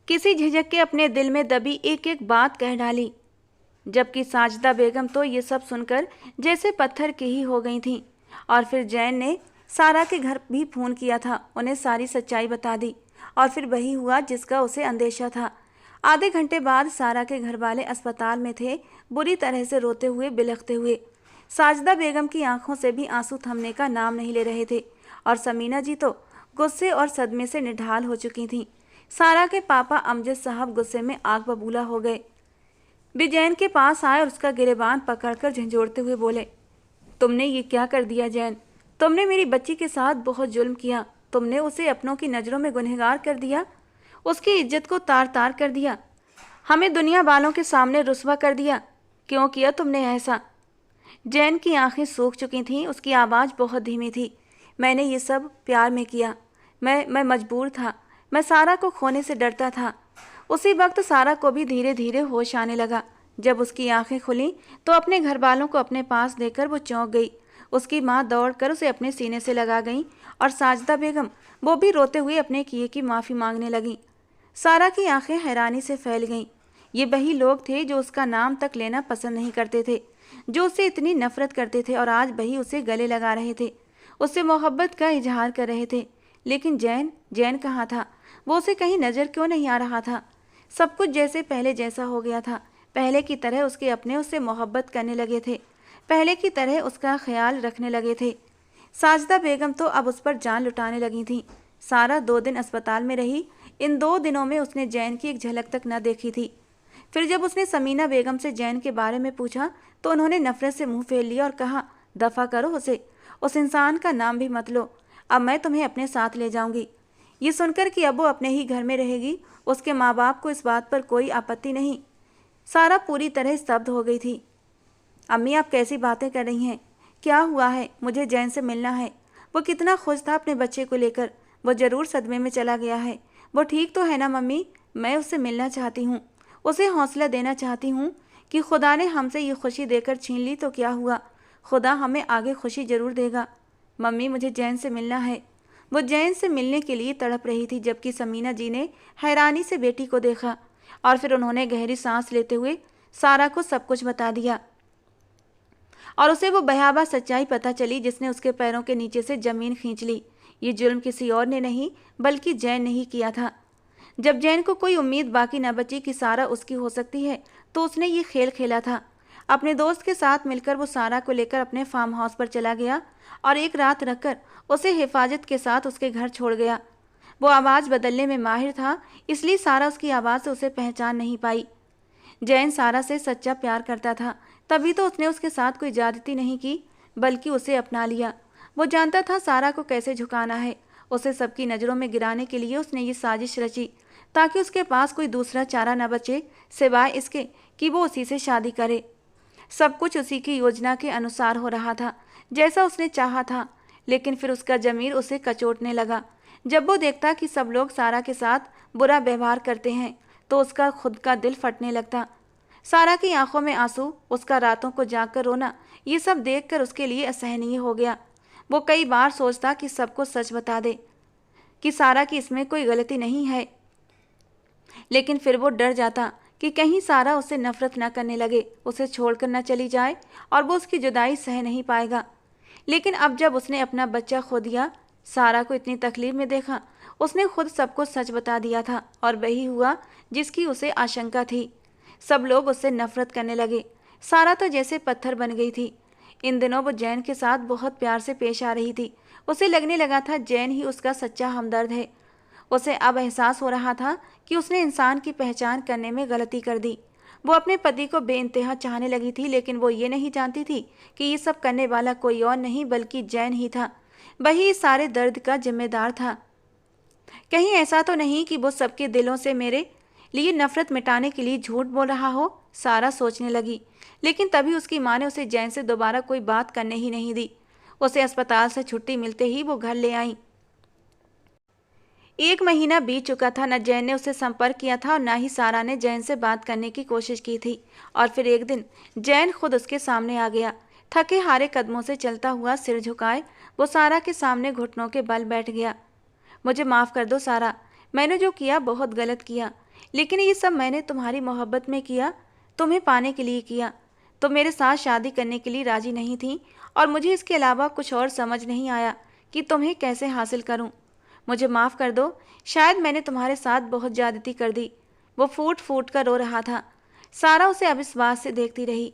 किसी झिझक के अपने दिल में दबी एक एक बात कह डाली। जबकि साजिदा बेगम तो ये सब सुनकर जैसे पत्थर की ही हो गई थीं। और फिर जैन ने सारा के घर भी फ़ोन किया था, उन्हें सारी सच्चाई बता दी और फिर वही हुआ जिसका उसे अंदेशा था। आधे घंटे बाद सारा के घर वाले अस्पताल में थे, बुरी तरह से रोते हुए, बिलखते हुए। साजिदा बेगम की आंखों से भी आंसू थमने का नाम नहीं ले रहे थे और समीना जी तो गुस्से और सदमे से निढाल हो चुकी थीं। सारा के पापा अमजद साहब गुस्से में आग बबूला हो गए। भी जैन के पास आए और उसका गिरेबान पकड़कर झंझोड़ते हुए बोले, तुमने ये क्या कर दिया जैन? तुमने मेरी बच्ची के साथ बहुत जुल्म किया। तुमने उसे अपनों की नज़रों में गुनहगार कर दिया, उसकी इज्जत को तार तार कर दिया, हमें दुनिया वालों के सामने रुस्वा कर दिया। क्यों किया तुमने ऐसा? जैन की आंखें सूख चुकी थीं, उसकी आवाज़ बहुत धीमी थी। मैंने ये सब प्यार में किया। मैं मजबूर था। मैं सारा को खोने से डरता था। उसी वक्त सारा को भी धीरे धीरे होश आने लगा। जब उसकी आंखें खुली तो अपने घर वालों को अपने पास देखकर वो चौंक गई। उसकी माँ दौड़कर उसे अपने सीने से लगा गई और साजदा बेगम वो भी रोते हुए अपने किए की माफ़ी मांगने लगी। सारा की आंखें हैरानी से फैल गईं। ये वही लोग थे जो उसका नाम तक लेना पसंद नहीं करते थे, जो उससे इतनी नफरत करते थे और आज वही उसे गले लगा रहे थे, उससे मोहब्बत का इजहार कर रहे थे। लेकिन जैन कहाँ था? वो उसे कहीं नज़र क्यों नहीं आ रहा था? सब कुछ जैसे पहले जैसा हो गया था। पहले की तरह उसके अपने उससे मोहब्बत करने लगे थे, पहले की तरह उसका ख्याल रखने लगे थे। साजदा बेगम तो अब उस पर जान लुटाने लगी थी। सारा 2 दिन अस्पताल में रही। इन 2 दिनों में उसने जैन की एक झलक तक न देखी थी। फिर जब उसने समीना बेगम से जैन के बारे में पूछा तो उन्होंने नफरत से मुंह फेर लिया और कहा, दफ़ा करो उसे, उस इंसान का नाम भी मत लो। अब मैं तुम्हें अपने साथ ले जाऊंगी। ये सुनकर कि अब वो अपने ही घर में रहेगी, उसके माँ बाप को इस बात पर कोई आपत्ति नहीं। सारा पूरी तरह स्तब्ध हो गई थी। अम्मी, आप कैसी बातें कर रही हैं? क्या हुआ है? मुझे जैन से मिलना है। वो कितना खुश था अपने बच्चे को लेकर। वो ज़रूर सदमे में चला गया है। वो ठीक तो है ना मम्मी? मैं उससे मिलना चाहती हूँ, उसे हौसला देना चाहती हूँ कि खुदा ने हमसे ये खुशी देकर छीन ली तो क्या हुआ, खुदा हमें आगे खुशी ज़रूर देगा। मम्मी, मुझे जैन से मिलना है। वो जैन से मिलने के लिए तड़प रही थी, जबकि समीना जी ने हैरानी से बेटी को देखा और फिर उन्होंने गहरी सांस लेते हुए सारा को सब कुछ बता दिया और उसे वो भयावह सच्चाई पता चली जिसने उसके पैरों के नीचे से ज़मीन खींच ली। ये जुल्म किसी और ने नहीं बल्कि जैन ने ही किया था। जब जैन को कोई उम्मीद बाकी न बची कि सारा उसकी हो सकती है तो उसने ये खेल खेला था। अपने दोस्त के साथ मिलकर वो सारा को लेकर अपने फार्म हाउस पर चला गया और एक रात रखकर उसे हिफाजत के साथ उसके घर छोड़ गया। वो आवाज़ बदलने में माहिर था, इसलिए सारा उसकी आवाज़ से उसे पहचान नहीं पाई। जैन सारा से सच्चा प्यार करता था, तभी तो उसने उसके साथ कोई ज्यादती नहीं की बल्कि उसे अपना लिया। वो जानता था सारा को कैसे झुकाना है। उसे सबकी नज़रों में गिराने के लिए उसने ये साजिश रची ताकि उसके पास कोई दूसरा चारा न बचे सिवाय इसके कि वो उसी से शादी करे। सब कुछ उसी की योजना के अनुसार हो रहा था, जैसा उसने चाहा था। लेकिन फिर उसका ज़मीर उसे कचोटने लगा। जब वो देखता कि सब लोग सारा के साथ बुरा व्यवहार करते हैं तो उसका खुद का दिल फटने लगता। सारा की आंखों में आंसू, उसका रातों को जागकर रोना, ये सब देखकर उसके लिए असहनीय हो गया। वो कई बार सोचता कि सबको सच बता दे कि सारा की इसमें कोई गलती नहीं है, लेकिन फिर वो डर जाता कि कहीं सारा उससे नफरत न करने लगे, उसे छोड़कर न चली जाए और वो उसकी जुदाई सह नहीं पाएगा। लेकिन अब जब उसने अपना बच्चा खो दिया, सारा को इतनी तकलीफ में देखा, उसने खुद सबको सच बता दिया था और वही हुआ जिसकी उसे आशंका थी। सब लोग उससे नफरत करने लगे। सारा तो जैसे पत्थर बन गई थी। इन दिनों वो जैन के साथ बहुत प्यार से पेश आ रही थी। उसे लगने लगा था जैन ही उसका सच्चा हमदर्द है। उसे अब एहसास हो रहा था कि उसने इंसान की पहचान करने में गलती कर दी। वो अपने पति को बेइंतहा चाहने लगी थी, लेकिन वो ये नहीं जानती थी कि ये सब करने वाला कोई और नहीं बल्कि जैन ही था। वही इस सारे दर्द का जिम्मेदार था। कहीं ऐसा तो नहीं कि वो सबके दिलों से मेरे लिए नफरत मिटाने के लिए झूठ बोल रहा हो, सारा सोचने लगी। लेकिन तभी उसकी माँ ने उसे जैन से दोबारा कोई बात करने ही नहीं दी। उसे अस्पताल से छुट्टी मिलते ही वो घर ले आई। 1 महीना बीत चुका था। न जैन ने उससे संपर्क किया था और न ही सारा ने जैन से बात करने की कोशिश की थी। और फिर एक दिन जैन खुद उसके सामने आ गया। थके हारे कदमों से चलता हुआ, सिर झुकाए, वो सारा के सामने घुटनों के बल बैठ गया। मुझे माफ़ कर दो सारा, मैंने जो किया बहुत गलत किया, लेकिन ये सब मैंने तुम्हारी मोहब्बत में किया, तुम्हें पाने के लिए किया। तुम मेरे साथ शादी करने के लिए राजी नहीं थी और मुझे इसके अलावा कुछ और समझ नहीं आया कि तुम्हें कैसे हासिल करूं। मुझे माफ़ कर दो, शायद मैंने तुम्हारे साथ बहुत ज़्यादती कर दी। वो फूट फूट कर रो रहा था। सारा उसे अविश्वास से देखती रही।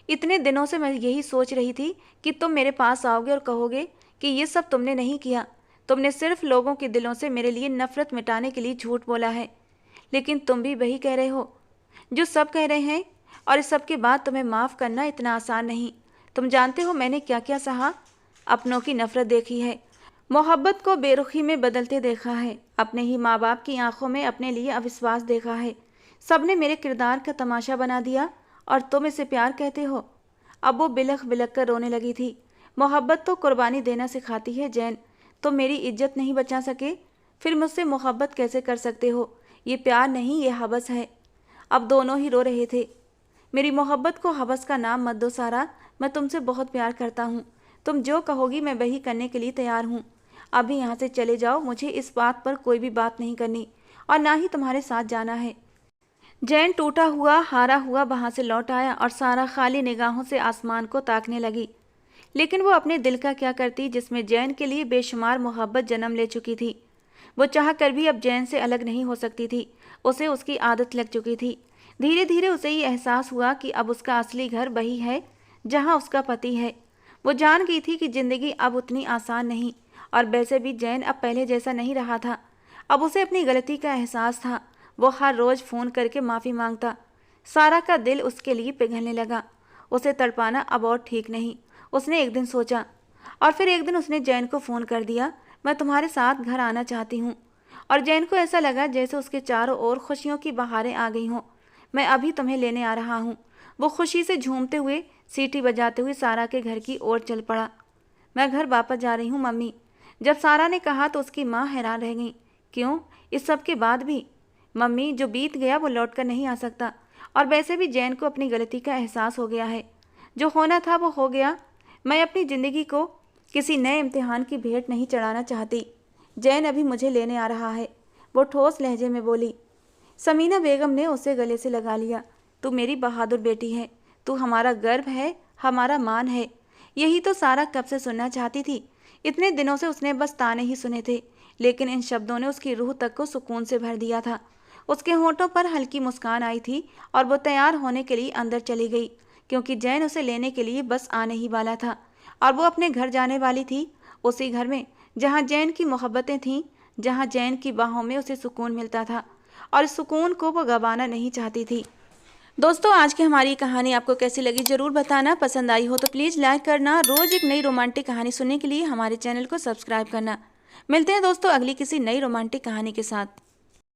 इतने दिनों से मैं यही सोच रही थी कि तुम मेरे पास आओगे और कहोगे कि ये सब तुमने नहीं किया, तुमने सिर्फ लोगों के दिलों से मेरे लिए नफरत मिटाने के लिए झूठ बोला है। लेकिन तुम भी वही कह रहे हो जो सब कह रहे हैं। और इस सब के बाद तुम्हें माफ़ करना इतना आसान नहीं। तुम जानते हो मैंने क्या क्या सहा। अपनों की नफरत देखी है, मोहब्बत को बेरुखी में बदलते देखा है, अपने ही माँ बाप की आंखों में अपने लिए अविश्वास देखा है। सबने मेरे किरदार का तमाशा बना दिया और तुम इसे प्यार कहते हो। अब वो बिलख बिलख कर रोने लगी थी। मोहब्बत तो कुर्बानी देना सिखाती है जैन। तुम मेरी इज्जत नहीं बचा सके, फिर मुझसे मोहब्बत कैसे कर सकते हो? ये प्यार नहीं, ये हवस है। अब दोनों ही रो रहे थे। मेरी मोहब्बत को हवस का नाम मत दो सारा, मैं तुमसे बहुत प्यार करता हूँ। तुम जो कहोगी मैं वही करने के लिए तैयार हूँ। अभी यहाँ से चले जाओ, मुझे इस बात पर कोई भी बात नहीं करनी और ना ही तुम्हारे साथ जाना है। जैन टूटा हुआ हारा हुआ वहाँ से लौट आया और सारा खाली निगाहों से आसमान को ताकने लगी। लेकिन वो अपने दिल का क्या करती जिसमें जैन के लिए बेशुमार मोहब्बत जन्म ले चुकी थी। वो चाह कर भी अब जैन से अलग नहीं हो सकती थी। उसे उसकी आदत लग चुकी थी। धीरे धीरे उसे ये एहसास हुआ कि अब उसका असली घर वही है जहाँ उसका पति है। वो जान गई थी कि जिंदगी अब उतनी आसान नहीं, और वैसे भी जैन अब पहले जैसा नहीं रहा था। अब उसे अपनी गलती का एहसास था। वो हर रोज़ फ़ोन करके माफ़ी मांगता। सारा का दिल उसके लिए पिघलने लगा। उसे तड़पाना अब और ठीक नहीं, उसने एक दिन सोचा। और फिर एक दिन उसने जैन को फ़ोन कर दिया, मैं तुम्हारे साथ घर आना चाहती हूँ। और जैन को ऐसा लगा जैसे उसके चारों ओर खुशियों की बहारें आ गई हों। मैं अभी तुम्हें लेने आ रहा हूँ। वो खुशी से झूमते हुए सीटी बजाते हुए सारा के घर की ओर चल पड़ा। मैं घर वापस जा रही हूँ मम्मी। जब सारा ने कहा तो उसकी माँ हैरान रह गई। क्यों, इस सब के बाद भी? मम्मी, जो बीत गया वो लौट कर नहीं आ सकता, और वैसे भी जैन को अपनी गलती का एहसास हो गया है। जो होना था वो हो गया। मैं अपनी ज़िंदगी को किसी नए इम्तिहान की भेंट नहीं चढ़ाना चाहती। जैन अभी मुझे लेने आ रहा है, वो ठोस लहजे में बोली। समीना बेगम ने उसे गले से लगा लिया। तू मेरी बहादुर बेटी है, तू हमारा गर्व है, हमारा मान है। यही तो सारा कब से सुनना चाहती थी। इतने दिनों से उसने बस ताने ही सुने थे, लेकिन इन शब्दों ने उसकी रूह तक को सुकून से भर दिया था। उसके होठों पर हल्की मुस्कान आई थी और वो तैयार होने के लिए अंदर चली गई, क्योंकि जैन उसे लेने के लिए बस आने ही वाला था और वो अपने घर जाने वाली थी। उसी घर में जहाँ जैन की मोहब्बतें थीं, जहाँ जैन की बाहों में उसे सुकून मिलता था, और इस सुकून को वो गंवाना नहीं चाहती थी। दोस्तों, आज की हमारी कहानी आपको कैसी लगी ज़रूर बताना। पसंद आई हो तो प्लीज़ लाइक करना। रोज़ एक नई रोमांटिक कहानी सुनने के लिए हमारे चैनल को सब्सक्राइब करना। मिलते हैं दोस्तों अगली किसी नई रोमांटिक कहानी के साथ।